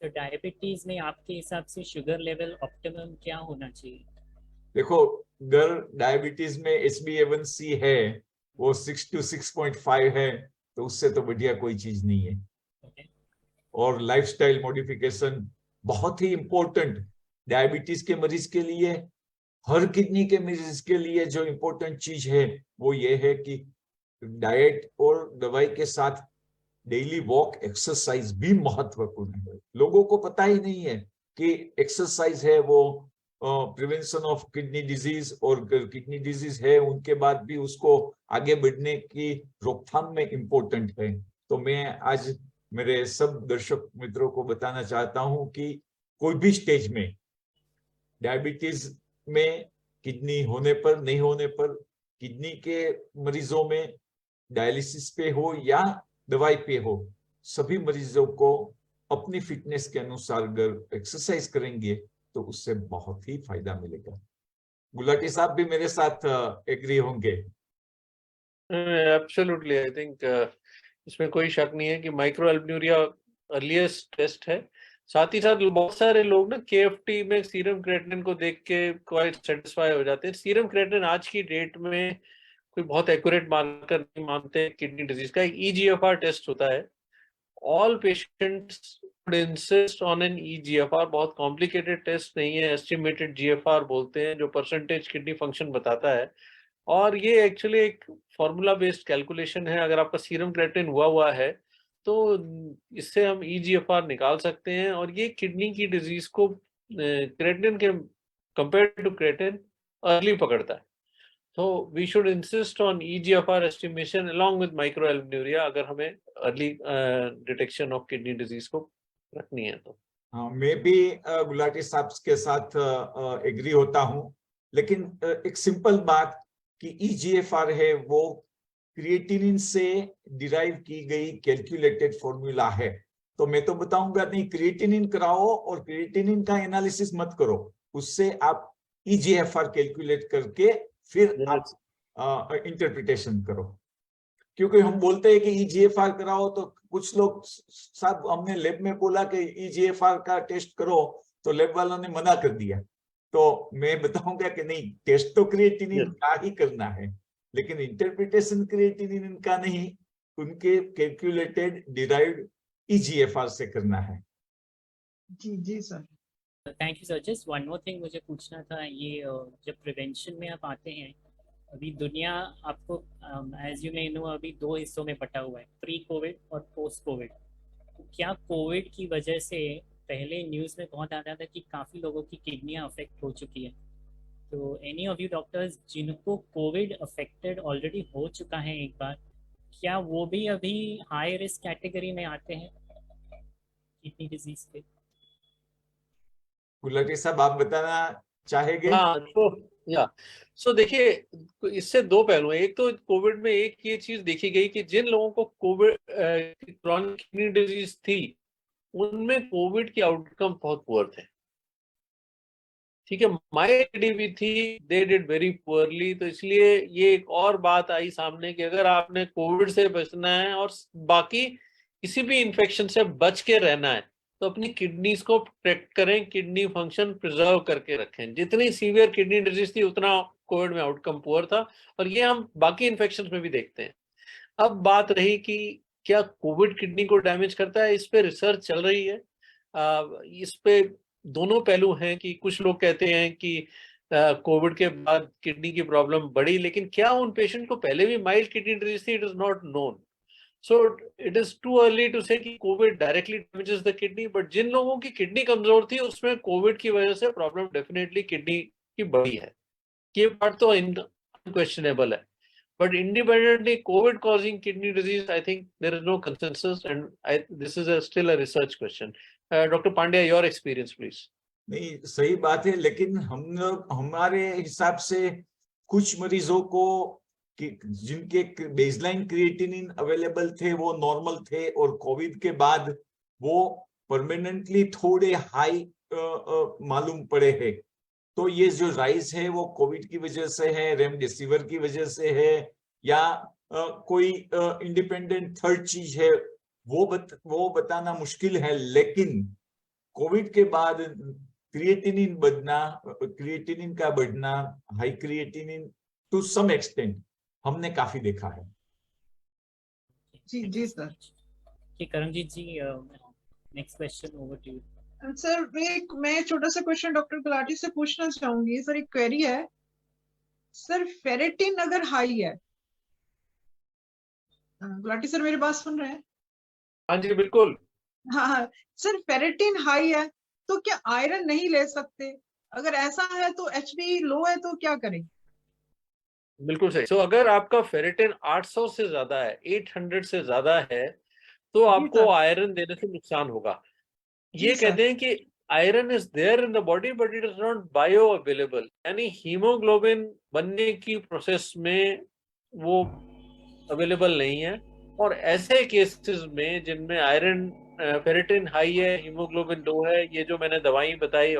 तो डायबिटीज में आपके हिसाब से शुगर लेवल ऑप्टिमम क्या होना चाहिए? देखो, अगर डायबिटीज में HbA1c है वो 6 to 6.5 है, तो उससे तो बढ़िया कोई चीज नहीं है। और लाइफस्टाइल मॉडिफिकेशन बहुत ही इंपॉर्टेंट डायबिटीज के मरीज के लिए, हर किडनी के मरीज के लिए जो इंपॉर्टेंट चीज है वो ये है कि डाइट और दवाई के साथ डेली वॉक, एक्सरसाइज भी महत्वपूर्ण है। लोगों को पता ही नहीं है कि एक्सरसाइज है वो प्रिवेंशन ऑफ किडनी डिजीज, और किडनी डिजीज है उनके बाद भी उसको आगे बढ़ने की रोकथाम में इंपॉर्टेंट है। तो मैं आज मेरे सब दर्शक मित्रों को बताना चाहता हूं कि कोई भी स्टेज में डायबिटीज में किडनी होने पर, नहीं होने पर, किडनी के मरीजों में डायलिसिस पे हो या दवाई पे हो, सभी मरीजों को अपनी फिटनेस के अनुसार अगर एक्सरसाइज करेंगे तो उससे बहुत ही फायदा मिलेगा। गुलाटी साहब भी मेरे साथ एग्री होंगे। एब्सोल्युटली, आई थिंक इसमें कोई शक नहीं है कि माइक्रो एल्ब्यूमिनुरिया अर्लीस्ट टेस्ट है। साथ ही साथ बहुत सारे लोग ना KFT में सीरम क्रिएटिनिन को देख के क्वाइट सेटिस्फाई हो जाते हैं। सीरम क्रिएटिनिन आज की डेट में कोई बहुत एक्यूरेट मार्कर नहीं मानते किडनी डिजीज का। एक EGFR टेस्ट होता है all patients would insist on an EGFR. बहुत कॉम्प्लिकेटेड टेस्ट नहीं है, एस्टिमेटेड GFR बोलते हैं, जो परसेंटेज किडनी फंक्शन बताता है। और ये एक्चुअली एक फॉर्मूला बेस्ड कैलकुलेशन है। अगर आपका सीरम क्रिएटिनिन हुआ है तो इससे हम EGFR निकाल सकते हैं, और ये किडनी की डिजीज को क्रिएटिनिन के कंपेयर टू क्रिएटिनिन अर्ली पकड़ता है। तो we should insist on EGFR estimation along with माइक्रोएल्बुमिनुरिया अगर हमें early detection of kidney disease को रखनी है तो। हाँ, मैं भी गुलाटी साहब के साथ एग्री होता हूँ, लेकिन एक सिंपल बात कि EGFR है वो क्रिएटिनिन से डिराइव की गई कैलकुलेटेड फॉर्मूला है। तो मैं तो बताऊंगा नहीं, क्रिएटिनिन कराओ और क्रिएटिनिन का एनालिसिस मत करो, उससे आप EGFR कैलकुलेट करके फिर आप इंटरप्रिटेशन करो। क्योंकि हम बोलते हैं कि EGFR कराओ, तो कुछ लोग साहब हमने लैब में बोला कि EGFR का टेस्ट करो, तो लैब वालों ने मना कर दिया। तो मैं बताऊंगा कि नहीं, टेस्ट तो क्रिएटिनिन का ही करना है, लेकिन इंटरप्रिटेशन क्रिएटिनिन का नहीं, उनके कैलकुलेटेड डिराइव्ड EGFR से करना है। जी जी sir. Thank you sir. Just one more thing मुझे पूछना था, ये जब प्रिवेंशन में आप आते हैं, अभी दुनिया आपको एज यू मे नो अभी दो हिस्सों में बटा हुआ है, प्री कोविड और पोस्ट कोविड। तो क्या कोविड की वजह से, पहले न्यूज़ में बहुत आता था कि काफ़ी लोगों की किडनियाँ अफेक्ट हो चुकी है, तो एनी ऑफ यू डॉक्टर्स जिनको कोविड अफेक्टेड ऑलरेडी हो चुका है एक बार, क्या वो भी अभी हाई रिस्क कैटेगरी में आते हैं किडनी डिजीज के? गुलाटी साहब आप बताना चाहेंगे? हाँ, सो देखिए, इससे दो पहलू हैं। एक तो कोविड में एक ये चीज देखी गई कि जिन लोगों को कोविड क्रॉनिक किडनी डिजीज थी, उनमें कोविड के आउटकम बहुत पुअर थे। ठीक है, माइल्ड भी थी, दे डिड वेरी पुअरली। तो इसलिए ये एक और बात आई सामने कि अगर आपने कोविड से बचना है और बाकी किसी भी इन्फेक्शन से बच के रहना है, तो अपनी किडनीज को प्रोटेक्ट करें, किडनी फंक्शन प्रिजर्व करके रखें। जितनी सीवियर किडनी डिजीज थी उतना कोविड में आउटकम पुअर था, और ये हम बाकी इन्फेक्शन में भी देखते हैं। अब बात रही कि क्या कोविड किडनी को डैमेज करता है, इस पे रिसर्च चल रही है। इस पे दोनों पहलू हैं कि कुछ लोग कहते हैं कि कोविड के बाद किडनी की प्रॉब्लम बढ़ी, लेकिन क्या उन पेशेंट को पहले भी माइल्ड किडनी डिजीज थी, it is not known. So it is too early to say कि Covid directly damages the kidney, but जिन लोगों की किडनी कमजोर थी उसमें कोविड की वजह से प्रॉब्लम डेफिनेटली किडनी की बढ़ी है। ये बात तो अनक्वेश्चनेबल है, but independently COVID causing kidney disease, I think there is no consensus, and this is still a research question. Doctor Pandya, your experience please. No, सही बात है, लेकिन हम लोग हमारे हिसाब से कुछ मरीजों को कि जिनके बेसलाइन क्रिएटिनिन अवेलेबल थे वो नॉर्मल थे, और कोविड के बाद वो परमानेंटली थोड़े हाई मालूम पड़े हैं। तो ये जो राइज है वो कोविड की वजह से है, रेमडेसिविर की वजह से है, या कोई इंडिपेंडेंट थर्ड चीज है, वो बताना मुश्किल है। लेकिन कोविड के बाद क्रिएटिनिन का बढ़ना, high creatinine to some extent हमने काफी देखा है। जी जी सर। कि Karamjeet ji, next question over to you. Sir मैं छोटा सा क्वेश्चन डॉक्टर गुलाटी से पूछना चाहूंगी। सर एक क्वेरी है, सर फेरेटिन अगर हाई है, गुलाटी सर मेरी बात सुन रहे हैं? हाँ जी, बिल्कुल। हाँ सर, फेरेटिन हाई है तो क्या आयरन नहीं ले सकते? अगर ऐसा है तो HB लो है तो क्या करें? बिल्कुल सही। सो अगर आपका फेरेटिन 800 से ज्यादा है, 800 से ज्यादा है, तो आपको आयरन देने से नुकसान होगा। ये कहते हैं कि iron is there in the body but it is not bio available, यानी हीमोग्लोबिन बनने की प्रोसेस में वो अवेलेबल नहीं है। और ऐसे केसेस में जिनमें आयरन फेरेटिन हाई है, हीमोग्लोबिन लो है, ये जो मैंने दवाई बताई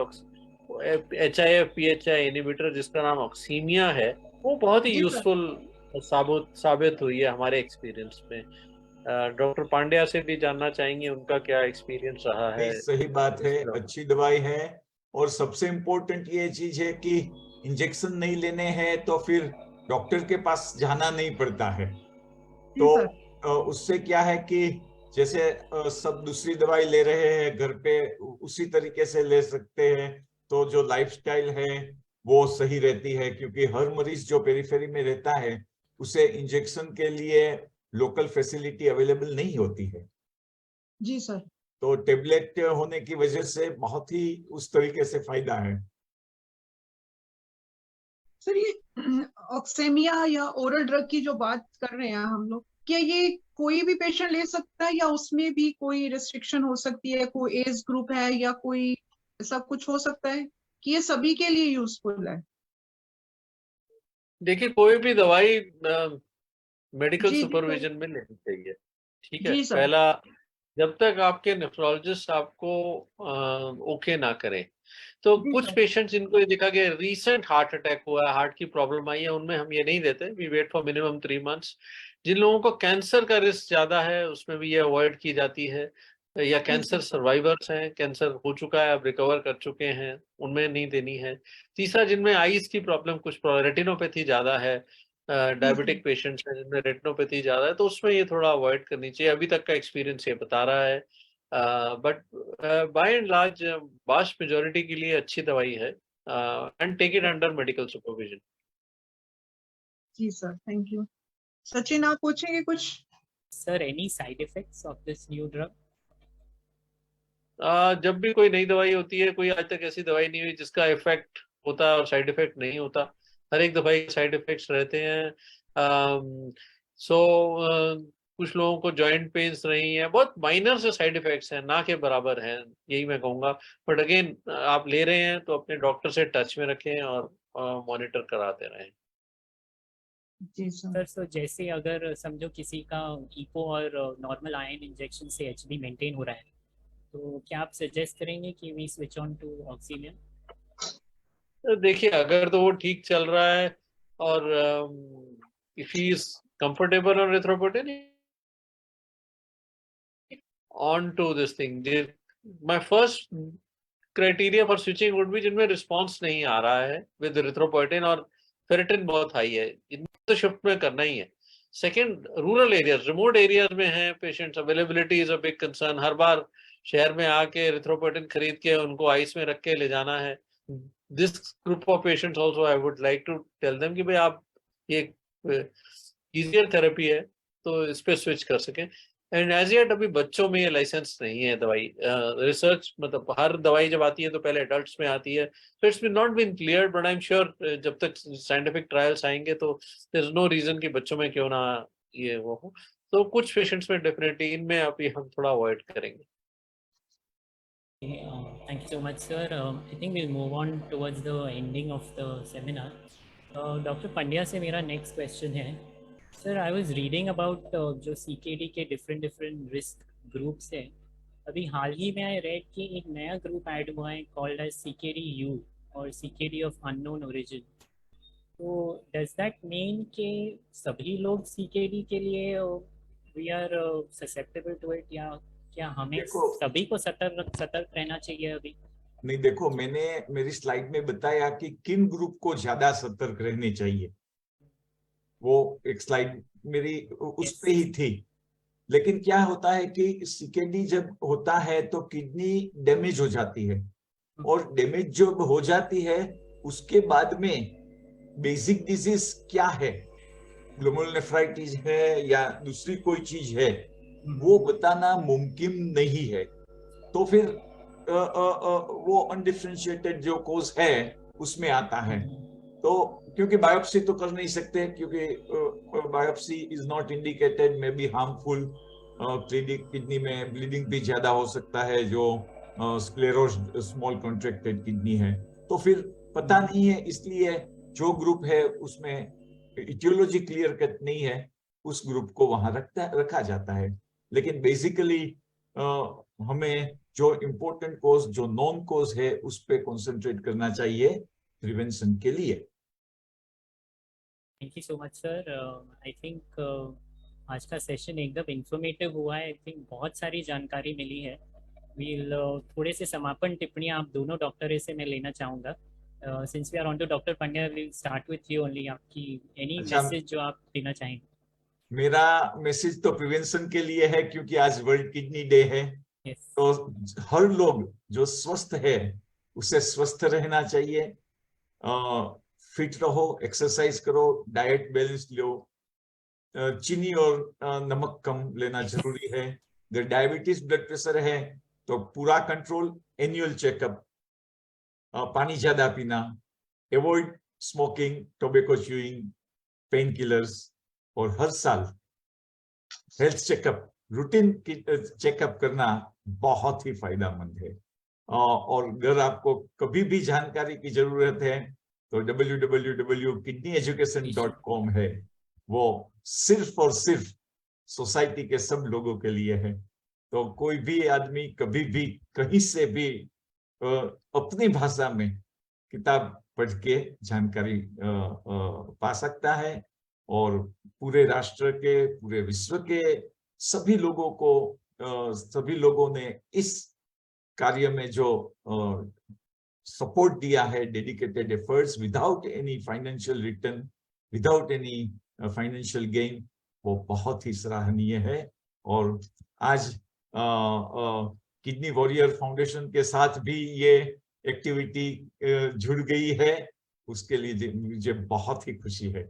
HIF PHI इनहिबिटर जिसका नाम ऑक्सीमिया है, वो बहुत ही यूजफुल साबित हुई है हमारे एक्सपीरियंस में। डॉक्टर पांड्या से भी जानना चाहेंगे उनका क्या एक्सपीरियंस रहा है। सही बात है, अच्छी दवाई है, और सबसे इम्पोर्टेंट ये चीज है कि इंजेक्शन नहीं लेने हैं तो फिर डॉक्टर के पास जाना नहीं पड़ता है। तो उससे क्या है कि जैसे सब दूसरी दवाई ले रहे हैं घर पे, उसी तरीके से ले सकते हैं, तो जो लाइफस्टाइल है वो सही रहती है, क्योंकि हर मरीज जो पेरिफेरी में रहता है उसे इंजेक्शन के लिए लोकल फैसिलिटी अवेलेबल नहीं होती है। जी सर। तो टेबलेट होने की वजह से बहुत ही उस तरीके से फायदा है। सर ये ऑक्सेमिया या ओरल ड्रग की जो बात कर रहे हैं हम लोग, क्या ये कोई भी पेशेंट ले सकता है या उसमें भी कोई रिस्ट्रिक्शन हो सकती है? कोई एज ग्रुप है या कोई ऐसा कुछ हो सकता है कि ये सभी के लिए यूजफुल है? देखिए, कोई भी दवाई मेडिकल जी जी सुपरविजन में लेनी चाहिए, ठीक है। जी सर। पहला, जब तक आपके नेफ्रोलॉजिस्ट आपको ओके ना करें। तो जी कुछ सर। पेशेंट्स जिनको ये देखा गया रीसेंट हार्ट अटैक हुआ है, हार्ट की प्रॉब्लम आई है, उनमें हम ये नहीं देते, we wait for minimum 3 months. जिन लोगों को कैंसर का रिस्क ज्यादा है उसमें भी ये अवॉइड की जाती है, या जी कैंसर सर। सर्वाइवर्स हैं, कैंसर हो चुका है, अब रिकवर कर चुके हैं, उनमें नहीं देनी है। तीसरा, जिनमें आईज की प्रॉब्लम, कुछ रेटिनोपैथी ज्यादा है, जी सर। डायबिटिक पेशेंट्स हैं जिनमें रेटिनोपैथी ज्यादा है, तो उसमें ये थोड़ा अवॉइड करनी चाहिए, अभी तक का एक्सपीरियंस ये बता रहा है। But by and large vast majority के लिए अच्छी दवाई है, and take it under medical supervision. जी सर, थैंक यू। सचिन, आप पूछेंगे कुछ? Sir, any side effects of this new drug? जब भी कोई नई दवाई होती है, कोई आज तक ऐसी दवाई नहीं हुई जिसका इफेक्ट होता है और साइड इफेक्ट नहीं होता। हर एक दवाई के साइड इफेक्ट्स रहते हैं। सो कुछ लोगों को जॉइंट पेन्स रही हैं, बहुत माइनर से साइड इफेक्ट्स हैं, ना के बराबर हैं, यही मैं कहूँगा। बट अगेन, आप ले रहे हैं तो अपने डॉक्टर से टच में रखें और मॉनिटर कराते रहें। जी सर। सर, सो जैसे अगर समझो किसी का ईको और नॉर्मल आयन इंजेक्शन से एचबी मेंटेन हो रहा है, तो क्या आप सजेस्ट करेंगे कि वी स्विच ऑन टू ऑक्सीमिया? तो देखिए, अगर तो वो ठीक चल रहा है और if he is comfortable on erythropoietin, on to this thing. My first criteria for switching would be जिनमें रिस्पॉन्स नहीं आ रहा है विद एरिथ्रोपोएटिन और फेरेटिन बहुत हाई है, इनको तो शिफ्ट में करना ही है। Second, rural areas, remote areas में है patients, availability is a big concern. हर बार शहर में आके एरिथ्रोपोएटिन खरीद के उनको आइस में रख के ले जाना है। This group of patients also I would like to tell them कि भाई आप, ये इजियर थेरेपी है तो इस पे स्विच कर सकें। एंड एज येट अभी बच्चों में ये लाइसेंस नहीं है दवाई। रिसर्च मतलब हर दवाई जब आती है तो पहले एडल्ट्स में आती है, so it's been not been cleared, but I'm sure जब तक साइंटिफिक ट्रायल्स आएंगे तो there's no reason कि बच्चों में क्यों ना ये वो हो। तो कुछ पेशेंट्स में डेफिनेटली, इनमें अभी हम थोड़ा अवॉइड करेंगे। Thank you so much, sir. I think we'll move on towards the ending of the seminar. Dr. Pandya से मेरा next question है. Sir, I was reading about जो CKD के different risk groups हैं. अभी हाल ही में I read कि एक नया group ऐड हुआ है called as CKD-U और CKD of unknown origin. तो does that mean कि सभी लोग CKD के लिए we are susceptible to it, या क्या हमें देखो, सभी को सतर्क रहना चाहिए अभी? नहीं देखो, मैंने मेरी स्लाइड में बताया कि किन ग्रुप को ज्यादा सतर्क रहने चाहिए, वो एक स्लाइड मेरी उस पे ही थी। लेकिन क्या होता है कि सीकेडी जब होता है तो किडनी डैमेज हो जाती है, और डैमेज जब हो जाती है उसके बाद में बेसिक डिजीज क्या है, ग्लोमेरुलोनेफ्राइटिस है या दूसरी कोई चीज है, वो बताना मुमकिन नहीं है। तो फिर वो अनडिफरेंशिएटेड जो कोज है उसमें आता है। तो क्योंकि बायोप्सी तो कर नहीं सकते, क्योंकि biopsy is not indicated, may be harmful, kidney में ब्लीडिंग भी ज्यादा हो सकता है जो स्क्लेरोज्ड स्मॉल कॉन्ट्रैक्टेड किडनी है। तो फिर पता नहीं है, इसलिए जो ग्रुप है उसमें इटियोलॉजी क्लियर कट नहीं है, उस ग्रुप को वहां रखा जाता है। लेकिन बेसिकली हमें जो इम्पोर्टेंट कोज, जो नॉन कोज है, उस पर कॉन्सेंट्रेट करना चाहिए प्रिवेंशन के लिए। Thank you so much sir. I think आज का सेशन एकदम इंफॉर्मेटिव हुआ है। आई थिंक बहुत सारी जानकारी मिली है। वील थोड़े से समापन टिप्पणियाँ आप दोनों डॉक्टर से मैं लेना चाहूँगा। Since we are on to doctor Pandya, we start with you only. आपकी एनी अच्छा, मैसेज जो आप देना चाहेंगे? मेरा मैसेज तो प्रिवेंशन के लिए है, क्योंकि आज वर्ल्ड किडनी डे है। Yes. तो हर लोग जो स्वस्थ है उसे स्वस्थ रहना चाहिए। फिट रहो, एक्सरसाइज करो, डाइट बैलेंस लो, चीनी और नमक कम लेना जरूरी है। अगर डायबिटीज ब्लड प्रेशर है तो पूरा कंट्रोल, एनुअल चेकअप, पानी ज्यादा पीना, avoid smoking, tobacco chewing, pain killers, और हर साल हेल्थ चेकअप, रूटीन चेकअप करना बहुत ही फायदेमंद है। और अगर आपको कभी भी जानकारी की जरूरत है तो www.kidneyeducation.com है, वो सिर्फ और सिर्फ सोसाइटी के सब लोगों के लिए है। तो कोई भी आदमी कभी भी कहीं से भी अपनी भाषा में किताब पढ़ के जानकारी पा सकता है, और पूरे राष्ट्र के, पूरे विश्व के सभी लोगों को, सभी लोगों ने इस कार्य में जो सपोर्ट दिया है, dedicated efforts without any financial return, without any financial gain, वो बहुत ही सराहनीय है। और आज किडनी वॉरियर फाउंडेशन के साथ भी ये एक्टिविटी जुड़ गई है, उसके लिए मुझे बहुत ही खुशी है।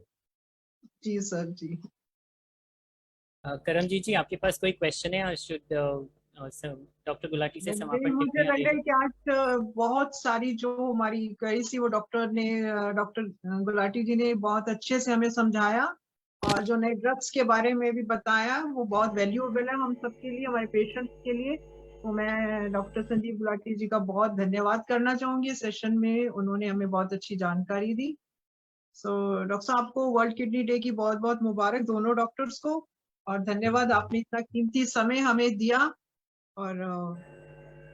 जी सर जी। करमजीत जी, आपके पास कोई क्वेश्चन है? डॉक्टर गुलाटी से समापन मुझे टिप्पणियां लग रहा है लेंगे। कि आज बहुत सारी जो हमारी गई थी वो डॉक्टर गुलाटी जी ने बहुत अच्छे से हमें समझाया, और जो नए ड्रग्स के बारे में भी बताया, वो बहुत वैल्यूएबल है हम सबके लिए, हमारे पेशेंट्स के लिए। तो मैं डॉक्टर संजीव गुलाटी जी का बहुत धन्यवाद करना चाहूंगी। सेशन में उन्होंने हमें बहुत अच्छी जानकारी दी। सो डॉक्टर साहब, आपको वर्ल्ड किडनी डे की बहुत बहुत मुबारक, दोनों डॉक्टर्स को, और धन्यवाद आपने इतना कीमती समय हमें दिया। और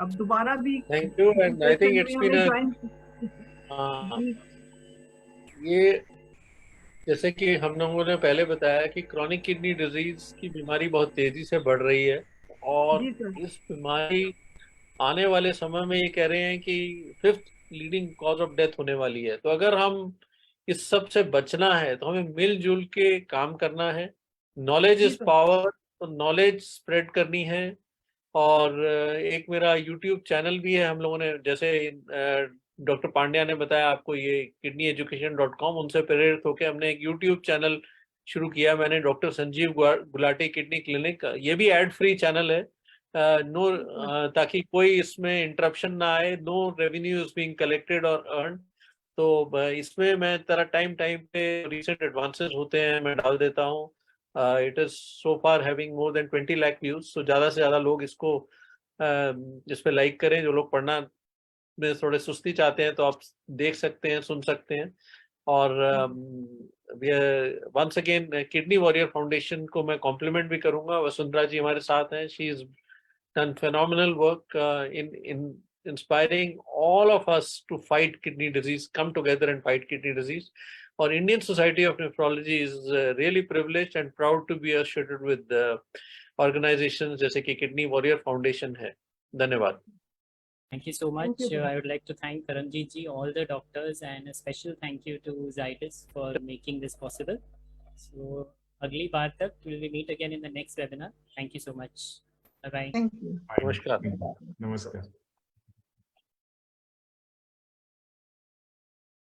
अब दोबारा भी Thank you, and I think it's been a join. ये जैसे कि हम लोगों ने पहले बताया कि क्रॉनिक किडनी डिजीज की बीमारी बहुत तेजी से बढ़ रही है, और जी सर। इस बीमारी आने वाले समय में ये कह रहे हैं कि 5th leading cause of death होने वाली है। तो अगर हम इस सब से बचना है तो हमें मिलजुल के काम करना है। नॉलेज जी इज सर। पावर, तो नॉलेज स्प्रेड करनी है। और एक मेरा यूट्यूब चैनल भी है, हम लोगों ने, जैसे डॉक्टर पांड्या ने बताया आपको, ये kidneyeducation.com, उनसे प्रेरित होकर हमने एक यूट्यूब चैनल शुरू किया। मैंने doctor Sanjeev Gulati kidney clinic, ये भी एड फ्री चैनल है। नो, ताकि कोई इसमें इंटरप्शन ना आए। No revenue is being collected और अर्न। तो इसमें मैं तरह टाइम टाइम पे रिसेंट एडवांसेस होते हैं, मैं डाल देता हूँ। It is so far having more than 20 lakh views. तो ज्यादा से ज्यादा लोग इसको इस पे लाइक करें। जो लोग पढ़ना में थोड़े सुस्ती चाहते हैं तो आप देख सकते हैं, सुन सकते हैं। और once again kidney warrior foundation को मैं कॉम्प्लीमेंट भी करूंगा। वसुंधरा जी हमारे साथ हैं, she is done phenomenal work in inspiring all of us to fight kidney disease, come together and fight kidney disease. Or Indian Society of Nephrology is really privileged and proud to be associated with organizations जैसे कि Kidney Warrior Foundation है। धन्यवाद। Thank you so much. Thank you. I would like to thank Karamjit ji, all the doctors, and a special thank you to Zydus for making this possible. So अगली बार तक we will meet again in the next webinar. Thank you so much. Bye bye. Thank you. नमस्कार। नमस्कार।